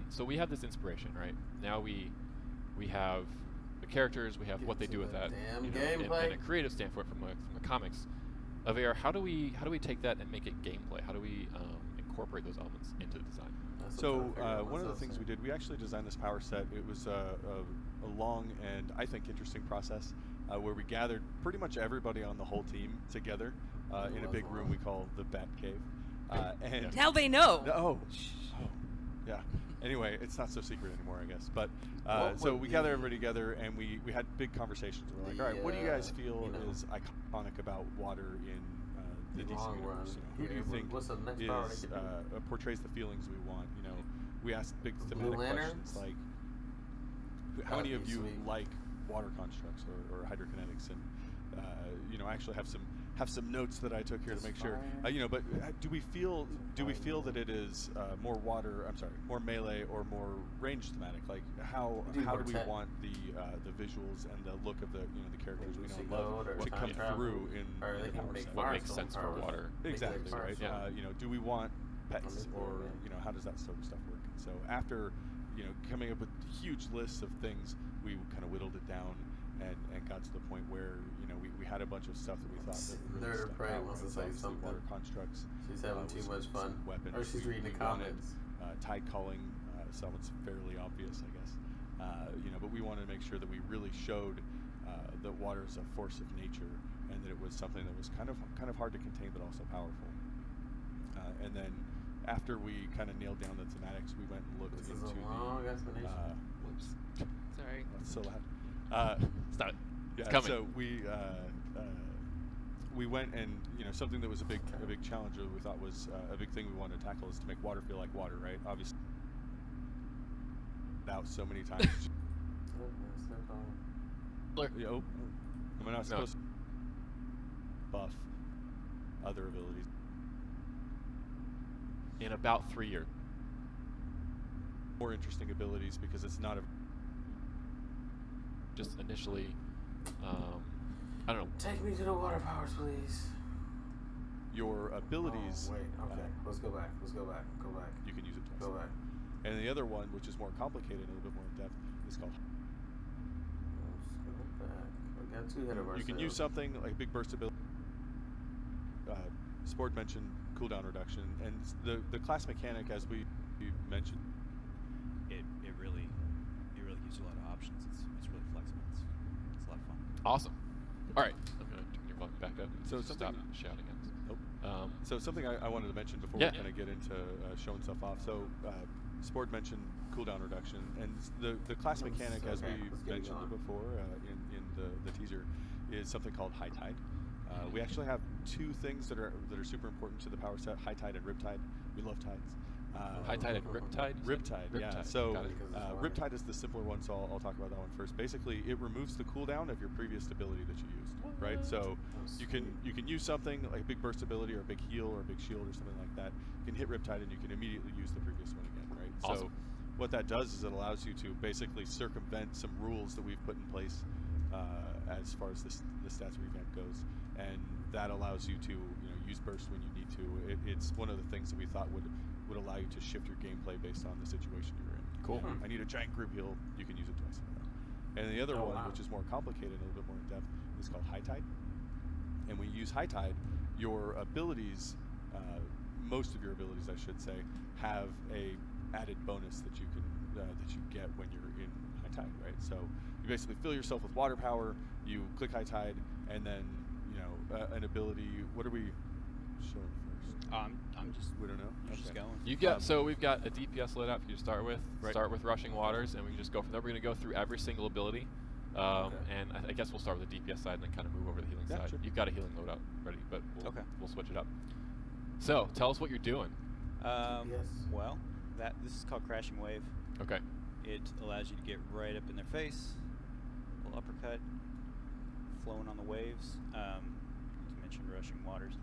so we have this inspiration, right? Now we have the characters, we have Get what they to do with the that, damn you know, in gameplay. a creative standpoint from the comics. Aver, how do we take that and make it gameplay? How do we incorporate those elements into the design? That's what So I'm trying to figure out one of the myself, things so. we did, we actually designed this power set. It was a long and I think interesting process where we gathered pretty much everybody on the whole team together in a big room we call the Bat Cave. And Now they know. oh, yeah. Anyway, it's not so secret anymore, I guess. But What so would we gathered be everybody together and we had big conversations. We're like, all right, what do you guys feel you know, is iconic about water in the DC long universe? run. You know, who do you think What's the next power they is could do? portrays the feelings we want? You know, we asked big Blue thematic Lanterns? questions like, how That'd many of be you sweet. like water constructs or hydrokinetics? And you know, I actually have some notes that I took here to make sure. Fire. You know, but do we feel that it is more water? I'm sorry, more melee or more range thematic? Like how Do do more we tech. want the visuals and the look of the the characters we know Lucy and love Code or to time come travel, through in or they the can power make set? What fire makes stone sense for powers. water? Make Exactly fire right. stone. Yeah. You know, do we want pets Understood, or yeah. you know how does that sort of stuff work? And so after coming up with huge lists of things, we kind of whittled it down and got to the point where we had a bunch of stuff that we thought that really Nerd or stuck Prey out. wants to It's say obviously something. water constructs. She's having too with much some fun. Weapons. Or she's reading the We wanted, comments. tide calling, someone's fairly obvious, I guess. But we wanted to make sure that we really showed that water is a force of nature and that it was something that was kind of hard to contain but also powerful. And then after we kind of nailed down the thematics, we went and looked This is into a long explanation. Whoops. Sorry. that's so loud. Stop it. Yeah, It's coming. so we went and something that was a big challenge that we thought was a big thing we wanted to tackle is to make water feel like water, right? Obviously, out so many times. Yeah, oh, am I not supposed to buff other abilities? In about 3 years. More interesting abilities because it's not a Just initially, I don't know. Take me to the water powers, please. your abilities. Oh, wait, okay. Let's go back. Go back. You can use it twice. Go back. And the other one, which is more complicated, a little bit more in depth, is called. Let's go back. We got too ahead of ourselves. You can use something like a big burst ability. Sport mentioned cooldown reduction, and the class mechanic, as we mentioned. It really gives you a lot of options. It's really flexible. It's a lot of fun. Awesome. All right, I'm gonna turn your volume back up. So Just something- stop shouting at us. Oh. So something I wanted to mention before Yeah. we kind of get into showing stuff off. So Sport mentioned cooldown reduction, and the class mechanic, as Okay, we let's get it mentioned going. before in the teaser, is something called High Tide. We actually have two things that are super important to the power set: High Tide and Riptide. We love tides. High Tide and Riptide? you said? Riptide, yeah. Riptide, So got it. Riptide is the simpler one, so I'll talk about that one first. Basically, it removes the cooldown of your previous ability that you used, right? So you can use something like a big burst ability or a big heal or a big shield or something like that. You can hit Riptide and you can immediately use the previous one again, right? Awesome. So what that does is it allows you to basically circumvent some rules that we've put in place as far as the stats revamp goes, and that allows you to use burst when you need to. It's one of the things that we thought would allow you to shift your gameplay based on the situation you're in. Cool. I need a giant group heal, you can use it twice. And the other Oh, one, wow. which is more complicated and a little bit more in depth, is called High Tide. And when you use High Tide, your abilities, most of your abilities, I should say, have a added bonus that you get when you're in High Tide, right? So you basically fill yourself with water power, you click High Tide, and then an ability. What are we showing first? I'm just We don't know. just Okay. going. You got so we've got a DPS loadout for you to start with. Right. Start with Rushing Waters, and we can just go from there. We're gonna go through every single ability, and I guess we'll start with the DPS side and then kind of move over to the healing Yeah, side. sure. You've got a healing loadout ready, but we'll switch it up. So tell us what you're doing. Yes. Well, this is called Crashing Wave. Okay. It allows you to get right up in their face, little uppercut, flowing on the waves. You mentioned Rushing Waters.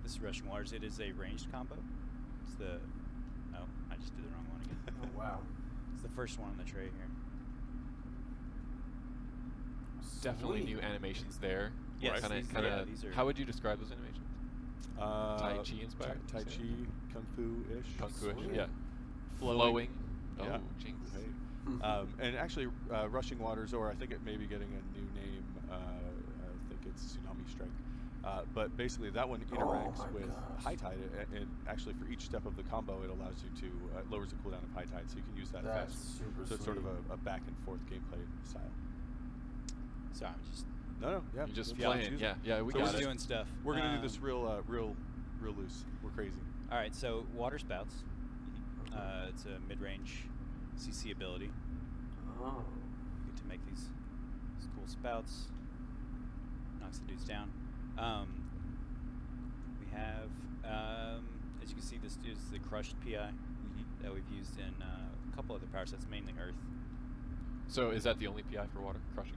This is Rushing Waters. It is a ranged combo. It's the I just did the wrong one again. Oh, wow. It's the first one on the tray here. Definitely Sweet. new animations there. Yes, Kinda, these are. how would you describe those animations? Tai Chi inspired? Tai you say? Chi, Kung Fu-ish. Kung Fu-ish, Sweet. yeah. Flowing. Oh, Yeah. jinx. Hey. And actually, Rushing Waters, or I think it may be getting a new name. I think it's Tsunami Strike. But basically, that one interacts my with gosh. High Tide, and actually, for each step of the combo, it allows you to lowers the cooldown of High Tide, so you can use that That's fast. super So it's sort of sweet. a back and forth gameplay style. So I'm just No, yeah. You're just that's playing. choose Yeah, it. yeah, we So got just it. doing stuff. We're gonna do this real loose. We're crazy. All right, so water spouts. It's a mid-range CC ability. Oh. You get to make these cool spouts. Knocks the dudes down. We have, as you can see, this is the crushed PI that we've used in a couple other power sets, mainly Earth. So is that the only PI for water crushing?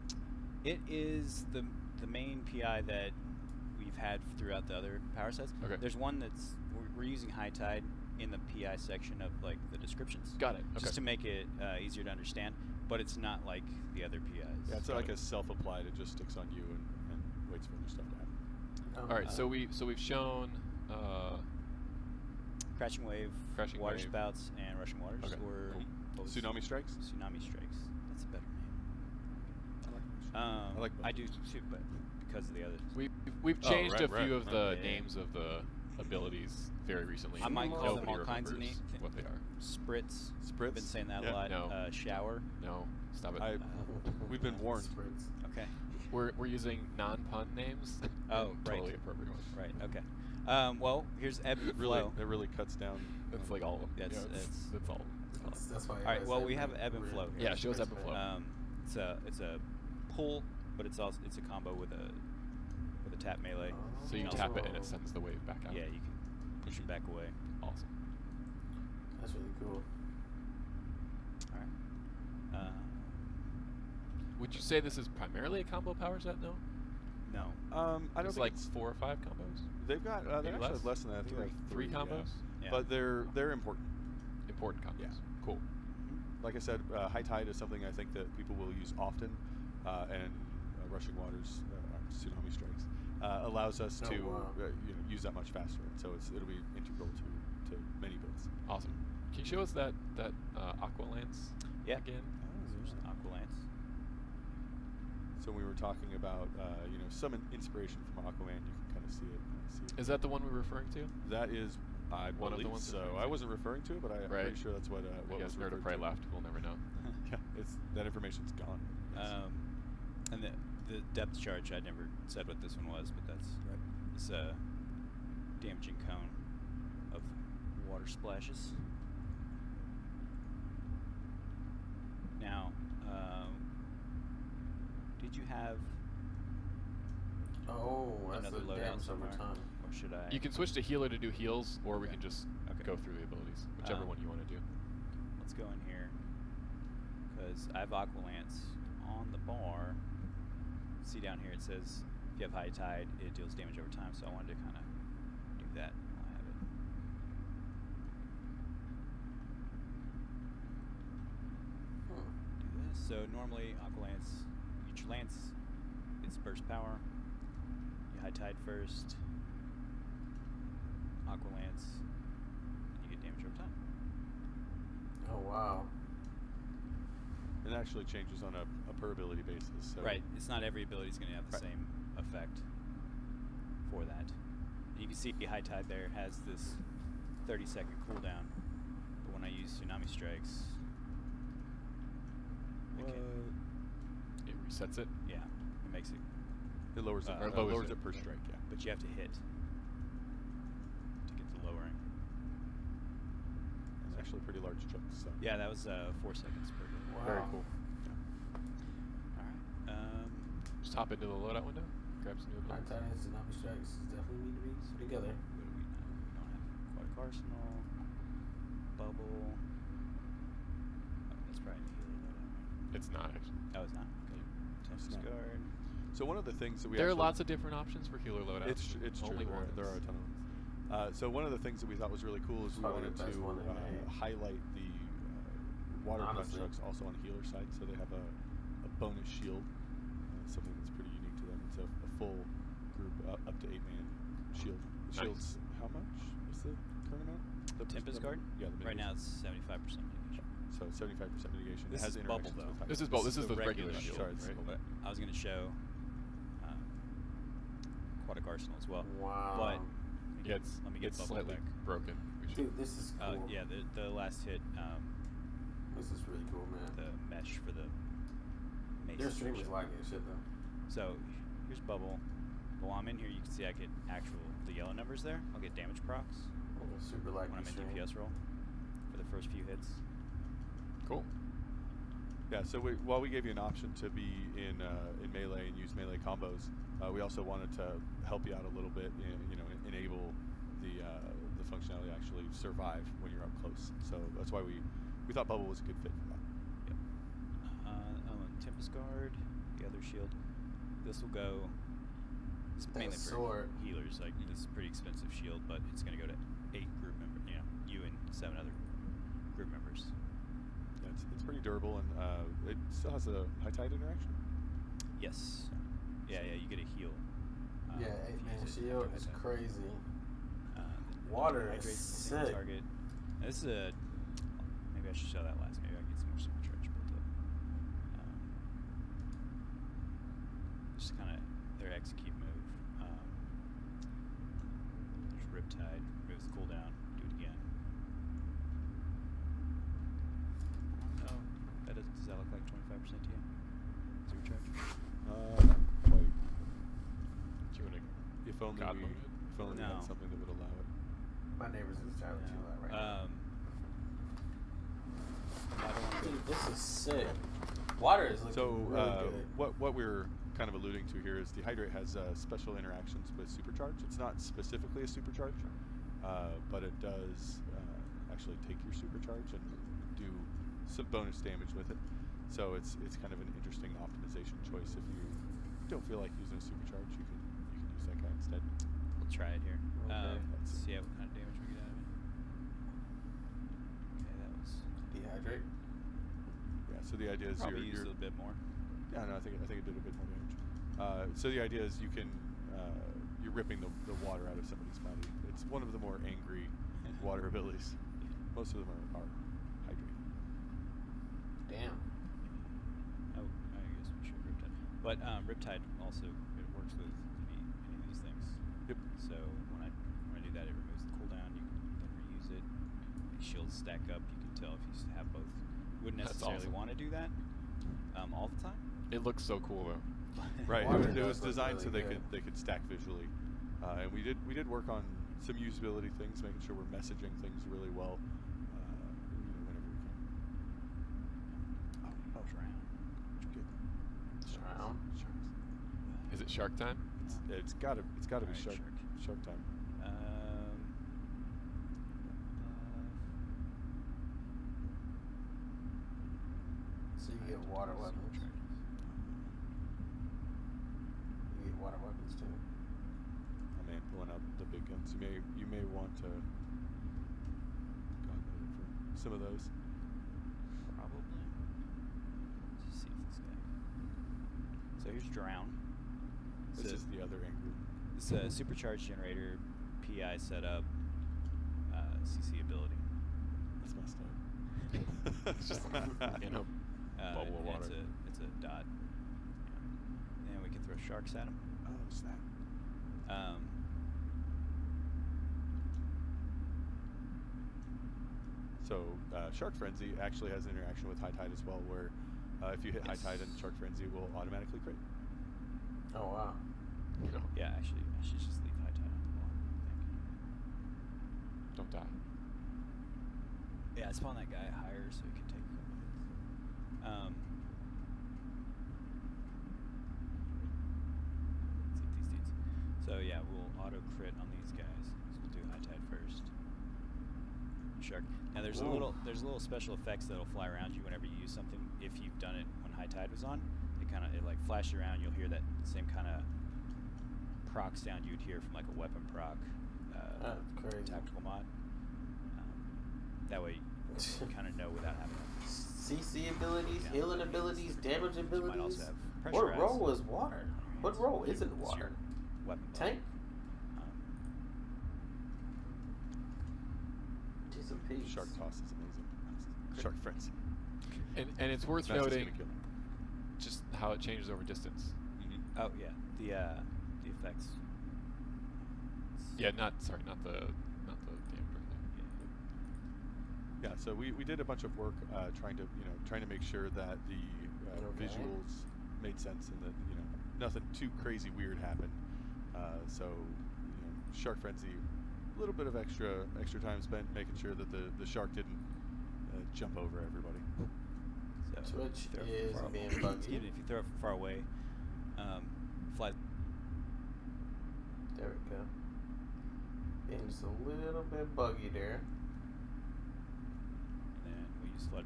It is the main PI that we've had throughout the other power sets. Okay. There's one that's we're using High Tide in the PI section of like the descriptions. Got it. Okay. Just to make it easier to understand, but it's not like the other PIs. Yeah, it's Got like it. a self-applied. It just sticks on you and waits for other stuff to happen. Oh, All right. So wow. we've shown. Crashing Wave, Crashing Water Wave. Spouts, and Rushing Waters. Okay, Or cool. what was- Tsunami Strikes. Tsunami Strikes. That's a better name. I like both. I do too, but because of the others. We've Oh, changed a right, few of the Yeah. names of the abilities very recently. I might call them Nobody all kinds of remembers neat what they are. Spritz. Spritz. I've been saying that Yeah. a lot. No. Shower. No, stop it. We've been warned. Sprints. Okay. We're using non-pun names. Oh, and right. Totally appropriate ones. Right. Okay. Well, here's ebb and Really, flow. it really cuts down. That's like all of them. That's- Yeah, that's- that's all. That's why. All right. Well, we have ebb and flow here. Yeah, show us ebb and flow. It's a pull, but it's a combo with a tap melee. So you Also- tap it and it sends the wave back out. Yeah, you can push it back away. Awesome. That's really cool. All right. Would you say this is primarily a combo power set? No. No. I don't It's think like it's, 4 or 5 combos. they've got. They're Maybe actually less? less than that. I think Three- like three yeah. combos? Yeah. But they're important. Important combos. Yeah. Cool. Like I said, High Tide is something I think that people will use often, and Rushing Waters, Tsunami Strikes, allows us Oh, to wow. use that much faster. So it'll be integral to many builds. Awesome. Can you show us that Aqua Lance Yeah. again? There's an Aqua Lance. So we were talking about some inspiration from Aquaman. You can kind I see it. Is that the one we're referring to? That is, I One of the believe ones so. referring I to. wasn't referring to it, but I'm Right. pretty sure that's what I guess was Nerd referred of Prey to. left. We'll never know. Yeah, that information's gone. Yes. And the depth charge, I never said what this one was, but that's Right. It's a damaging cone of water splashes. Now, did you have Oh, that's another the loadout damage over somewhere, time. or should I? You can switch to healer to do heals, or we Okay. can just Okay. go through the abilities, whichever one you want to do. Let's go in here, because I have Aqualance on the bar. See down here it says if you have High Tide, it deals damage over time, so I wanted to kind of do that while I have it. Do this. So normally Aqualance, you get your Lance, it's burst power. You High Tide first. Aqualance, you get damage over time. Oh wow. It actually changes on a per ability basis. So Right. It's not every ability is going to have the Right. same effect for that. And you can see High Tide there has this 30-second cooldown. But when I use Tsunami Strikes, it can, It resets it. yeah, it makes it. It lowers it. Or lowers it it. per strike. Yeah. But you have to hit to get the lowering. It's actually pretty large chunks. So. Yeah, that was 4 seconds per hit. Wow. Very cool. All right. Just hop into the loadout window, grab some new High abilities. Tide and Tsunami Strikes definitely need to be put together. What do we know? We don't have Aquatic Arsenal, Bubble. Oh, that's probably a healer loadout. It's not actually. Oh, it's not. Okay. Tempest not. Guard. So one of the things that we There are actually, lots of different options for healer loadouts. It's true. Only There one. are a ton of them. So one of the things that we thought was really cool is we Probably wanted the best one to they made. highlight the water Honestly. constructs also on the healer side. So they have a bonus shield, something that's pretty unique to them. It's a full group up to 8-man shield. The Nice. shield's how much is the current amount? The Tempest Guard? Yeah, the Right now mitigation. it's 75% mitigation. So 75% mitigation. This it has is bubble, interactions though. with This is high- This is the regular shield. Sorry, it's right? single. I was going to show Aquatic Arsenal as well. Wow. But Yeah, it's let me get it's Bubble slightly back. broken. We should- Dude, this is cool. Yeah, the last hit, This is really cool, man. the mesh for the mace. Their streamers section. like it, shit though. So here's Bubble. But while I'm in here, you can see I get the yellow numbers there. I'll get damage procs Super like when I'm this in stream. DPS roll for the first few hits. Cool. Yeah, so while we gave you an option to be in melee and use melee combos, we also wanted to help you out a little bit and enable the functionality to actually survive when you're up close. So that's why we thought Bubble was a good fit for that. Yep. And Tempest Guard, the other shield. This will go. It's That mainly sword. for healers. Like this is a pretty expensive shield, but it's going to go to 8 group members. You and 7 other group members. Yeah, it's pretty durable and it still has a high tide interaction. Yes. Yeah, you get a heal. Yeah, if you 8-man use it shield after is high tide. crazy. The Water hydrates is the single sick. target. Now this is a. Maybe I should show that last. Maybe I can get some more supercharge built up. Just kind of their execute move. There's Riptide. Moves the cooldown. Do it again. No, that doesn't. Does that look like 25% to you? Supercharge. Wait. Do you want to If only God we mode it? had No. something that would allow it. My neighbors is trying to do that right now. I don't want to Dude, this is sick. Water is looking So really good. what we're kind of alluding to here is Dehydrate has special interactions with Supercharge. It's not specifically a Supercharge, but it does actually take your Supercharge and do some bonus damage with it. So it's kind of an interesting optimization choice. If you don't feel like using a Supercharge, you can use that guy instead. We'll try it here. Okay. Let's see what kind of damage we get out of it. Okay, that was. Dehydrate. Yeah. So the idea is Probably use you're a little bit more. yeah. No, I think it did a bit more damage. So the idea is you're ripping the water out of somebody's body. It's one of the more angry water abilities. Most of them are hydrate. Damn. Oh, I guess we should Riptide. But Riptide also it works with any of these things. Yep. So when I do that, it removes the cooldown. You can then reuse it. These shields stack up. You can tell if you have both. You wouldn't That's necessarily awesome. want to do that all the time. It looks so cool though. Right. Water It was does look designed so really they could stack visually, and we did work on some usability things, making sure we're messaging things really well. Whenever we can. Oh, drown. Good. Drown? Sharks. Is it shark time? It's gotta be Alright, shark time. So you get water weapons. You get water weapons too. Oh man, pulling out the big guns. You may want to go for some of those. Probably. Let's see if this guy. So here's drown. This is the other end group. It's a supercharged generator, PI setup, CC ability. That's messed up. It's just in a bubble of and water. It's a dot. And we can throw sharks at them. Oh snap! So Shark Frenzy actually has an interaction with High Tide as well, where if you hit High Tide and Shark Frenzy will automatically crit. Oh wow. No, Yeah, actually, I should just leave high tide on the wall. don't die. Yeah, I spawned that guy higher so he can take a couple hits. Let's see these dudes. So yeah, we'll auto crit on these guys. So we'll do high tide first. Shark. Now there's a little special effects that'll fly around you whenever you use something. If you've done it when high tide was on, it like flashes around. You'll hear that same kind of proc sound you'd hear from like a weapon proc That's crazy. tactical mod. That way you kind of know without having to. CC abilities, Yeah. healing abilities, damage You might abilities. also have What pressure role adds. is water? What role isn't It's water? your weapon buff. Tank? Um, Jeez and peas. Shark Toss is amazing. Shark Frenzy. And it's worth That's just noting gonna kill him. just how it changes over distance. oh yeah, the effects. Yeah, not the damage or anything. Yeah, so we did a bunch of work trying to make sure that the Okay. visuals made sense and that nothing too crazy weird happened. So Shark Frenzy, a little bit of extra time spent making sure that the shark didn't jump over everybody. So Twitch throw it is from far being away. buggy. Even if you throw it from far away, fly. There we go. Being just a little bit buggy there. And then we use flood.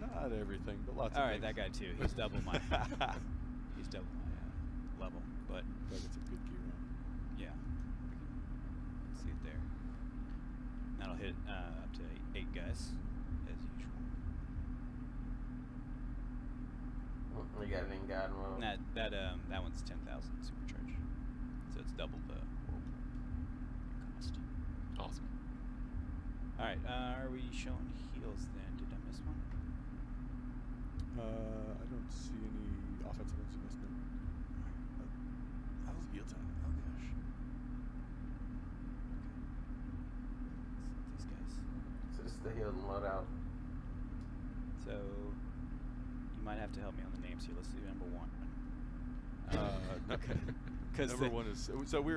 Not everything, but lots All of right, things. that guy too. He's double my. He's double my level, but But it's a good gear on. yeah, we can see it there. That'll hit up to 8 guys, as usual. We got it in God mode. And that one's 10,000 supercharge, so it's double the whirlpool cost. Awesome. All right, are we showing heals then? Did I miss one? I don't see any offensive ones you missed. No. Oh, heal time. Oh gosh. Okay. These guys. So this is the heal and loadout. So you might have to help me on the names here. Let's do number 1. Okay. Because Number 1 is so we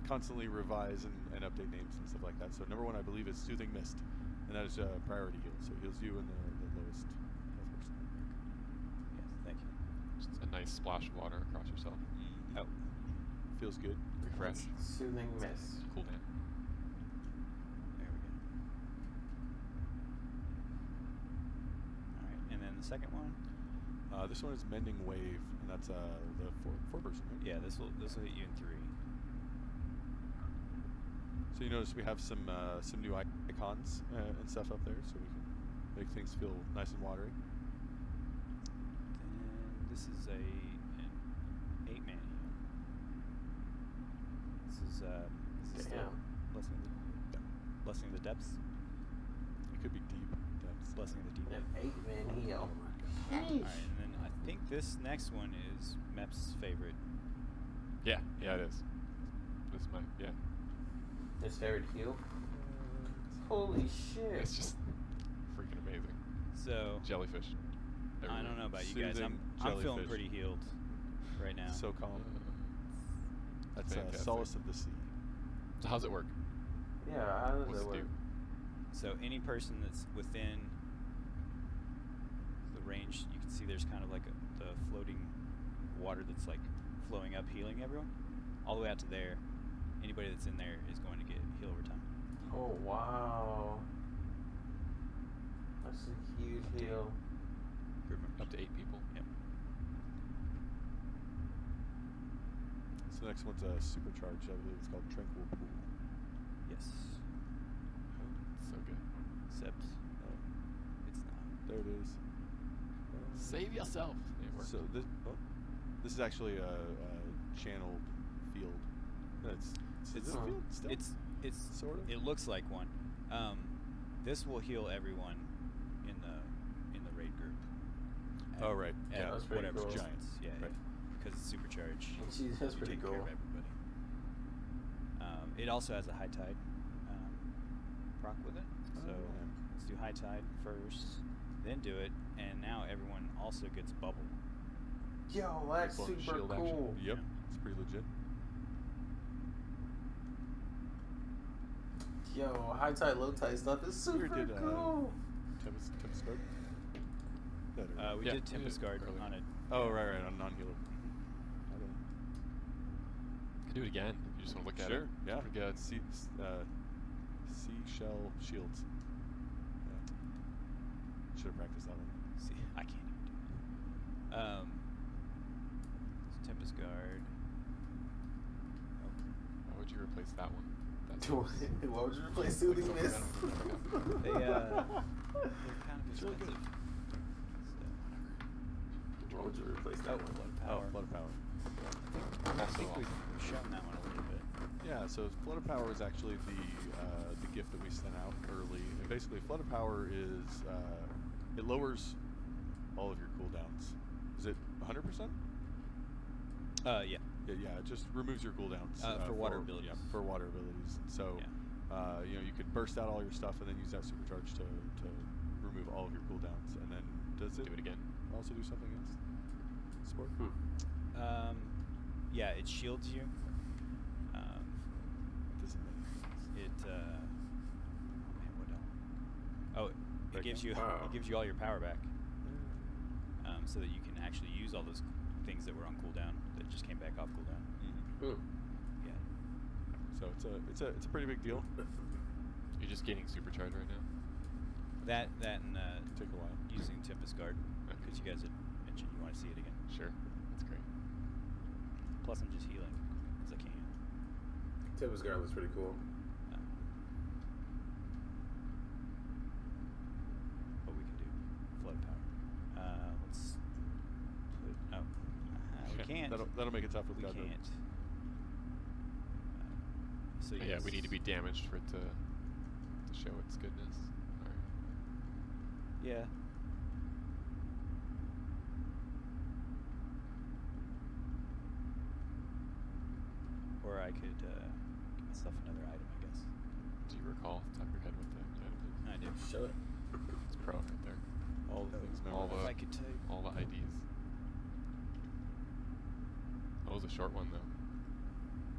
constantly revise and update names and stuff like that. So number 1 I believe is Soothing Mist, and that is priority heal. So it heals you and the lowest health person. Yes, thank you. Just a nice splash of water across yourself. Oh, Feels good. Refresh. Soothing mist. Cool down. there we go. All right, and then the second one. This one is Mending Wave, and that's the four person. Right? Yeah, this will hit you in 3. So you notice we have some new icons and stuff up there, so we can make things feel nice and watery. And this is an 8-man heal. This is the Damn. blessing of the depths. It could be deep depths. Blessing of the deep. An 8-man heal. All right, and then I think this next one is Mep's favorite. Yeah, yeah, it is. This might, yeah. His favorite heal? Holy shit. It's just freaking amazing. So Jellyfish. I everywhere. don't know about you guys. Soothing I'm feeling jellyfish. pretty healed right now. So calm. That's Fantastic. solace of the sea. So how's it work? Yeah, how does What's that it work? do? So any person that's within the range, you can see there's kind of like the floating water that's like flowing up, healing everyone. All the way out to there, anybody that's in there is going to get healed over time. Oh, wow. That's a huge heal. Group members. Up to 8 people? Yep. So the next one's a supercharged, I believe it's called Tranquil Pool. Yes. So good. Except it's not. There it is. Save yourself. It worked. So this is actually a channeled field. Is It's it a field still? It's Sort of? It looks like one. This will heal everyone in the raid group. Oh, right. At Yeah, that's pretty whatever cool. distance. Yeah, Right. because it's supercharged. Jeez, that's You pretty take cool. care of everybody. It also has a high tide proc with it. Oh, So yeah. let's do high tide first, then do it, and now everyone also gets bubble. Yo, that's Cool. super Shield action. cool. Yep, Yeah. it's pretty legit. Yo, high tide, low tide stuff is super We did, cool. Tempest Guard? We Yeah, did we Tempest did Guard earlier. on it. Oh, right, on non-healer. Can do it again if you just want to look at it. Sure, yeah. Pretty good. Seashell shields. Yeah. Should have practiced that one. See, I can't even do it. So Tempest Guard. Why would you replace that one? That's Why would you replace Soothing Don't Mist? They they're kind of It's really good. expensive. Why would you replace So, that one? Flood Oh, Power. Flood of Power. I Pass it think off. we've shown that one a little bit. Yeah, so Flood of Power is actually the gift that we sent out early. And basically, Flood of Power is it lowers all of your cooldowns. Is it 100%? Yeah. Yeah, it just removes your cooldowns For water abilities. Yeah, for water abilities. So, Yeah. you could burst out all your stuff and then use that supercharge to remove all of your cooldowns. And then does it Do it again. also do something else? Sport? Yeah, it shields you. Does it make It man, what else? Oh, it Right gives now? you Wow. it gives you all your power back, so that you can actually use all those things that were on cooldown that just came back off cooldown. Yeah. So it's a pretty big deal. You're just getting supercharged right now. That and Take a while. using Tempest Guard, because you guys had mentioned you want to see it again. Sure. That's great. Plus, I'm just healing as I can. Tempest Guard looks pretty cool. But we can do Flood Power. Let's put. Oh, we can't. That'll make it tough with We God though. can't. So Yeah, we need to be damaged for it to show its goodness. All right. Yeah. Or I could get myself another item, I guess. Do you recall off the top of your head what the item is? I do. Show it. It's pro right there. All the things All memorized. If I could take. All the IDs. That was a short one though.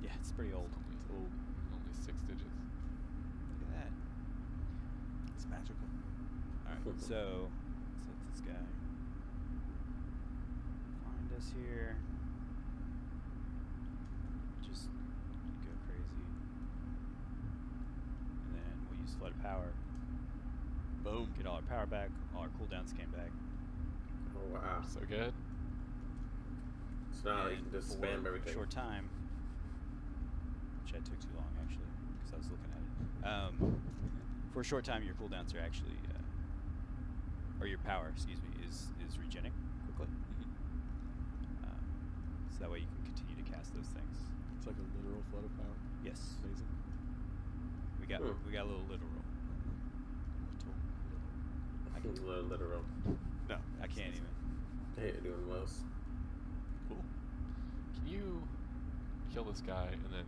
Yeah, it's pretty old. It's only 6 digits. Look at that. It's magical. Alright, so let's let this guy find us here. Just go crazy. And then we'll use Flood of Power. Boom. Get all our power back. All our cooldowns came back. Oh, wow. So good. So now you And can just for spam a everything. short time, which I took too long actually, because I was looking at it. For a short time, your cooldowns are actually, or your power, excuse me, is regenerating quickly. So that way you can continue to cast those things. It's like a literal flood of power. Yes, Amazing. we got Hmm. a little literal. Literal. No, I can't even. I hate doing most. Cool. Can you kill this guy and then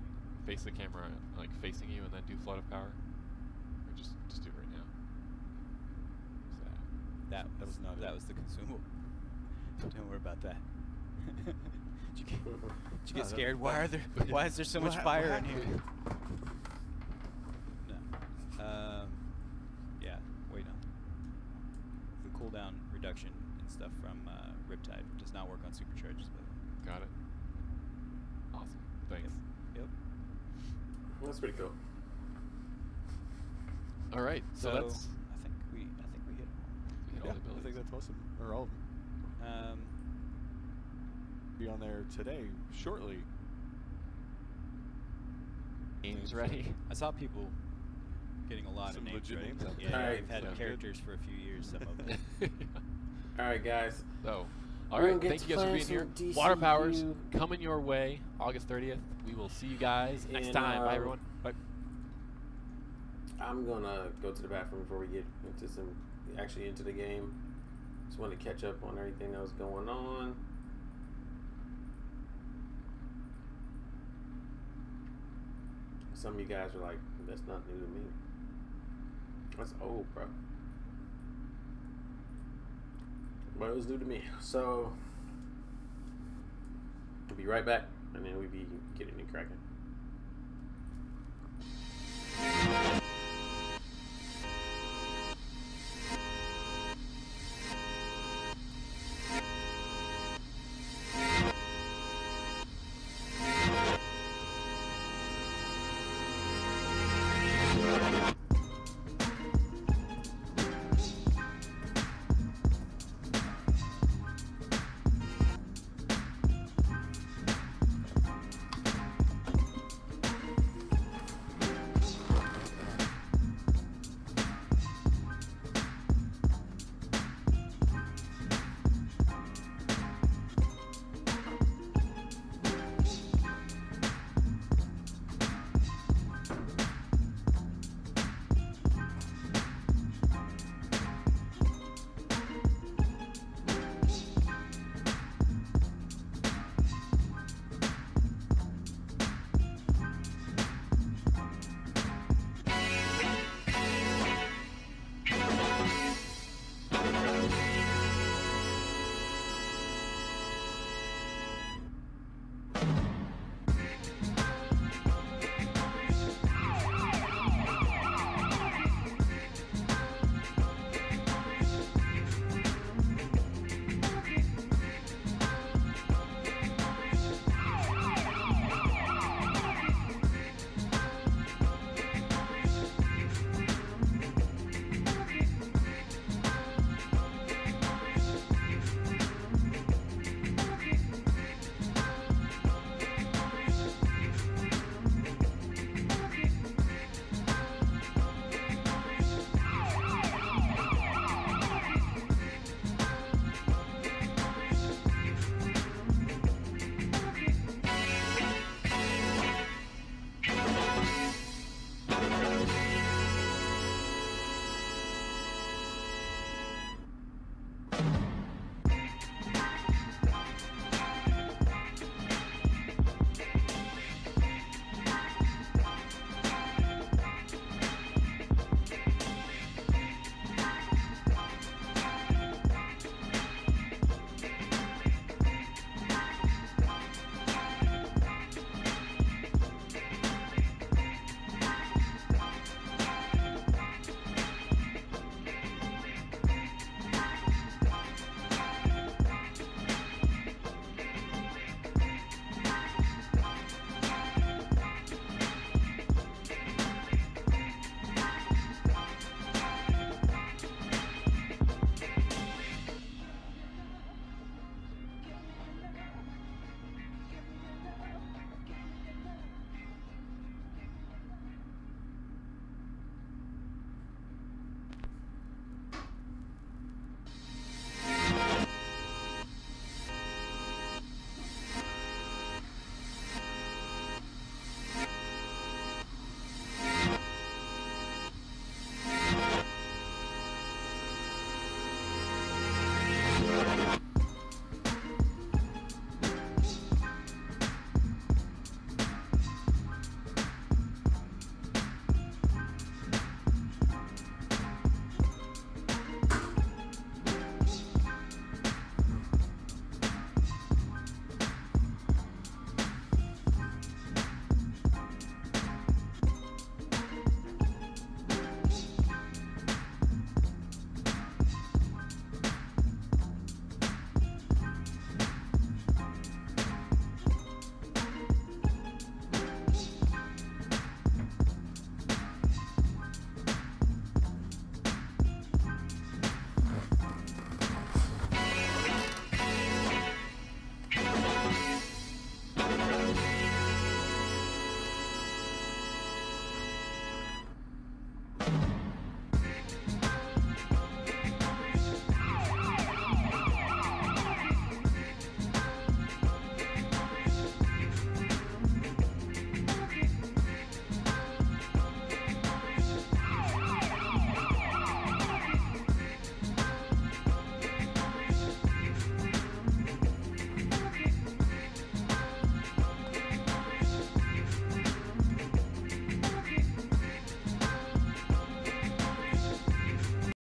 face the camera like facing you and then do flood of power? Or just do it right now? That was not. That was the consumable. Don't worry about that. Did you get scared? Why is there so much fire in here? No. Yeah. Wait on. The cooldown reduction and stuff from Riptide does not work on supercharges, but. Got it. Awesome. Thanks. Yep. Well, that's pretty cool. All right. So that's. I think we hit them all. All the I abilities. think that's most of them, or all of them. Be on there today, shortly. Game's ready. I saw people getting a lot Some of names legit ready. names out there. Yeah, Alright. they've had Sounds characters for a few years, some of them. All right, guys. So, all We're right. gonna get Thank to you guys for playing being here. some Water Powers DCU. coming your way August 30th. We will see you guys next And, time. Bye, everyone. Bye. I'm gonna go to the bathroom before we get into the game. Just want to catch up on everything that was going on. Some of you guys are like, that's not new to me. That's old, bro. But it was new to me. So, we'll be right back, and then we'll be getting it cracking.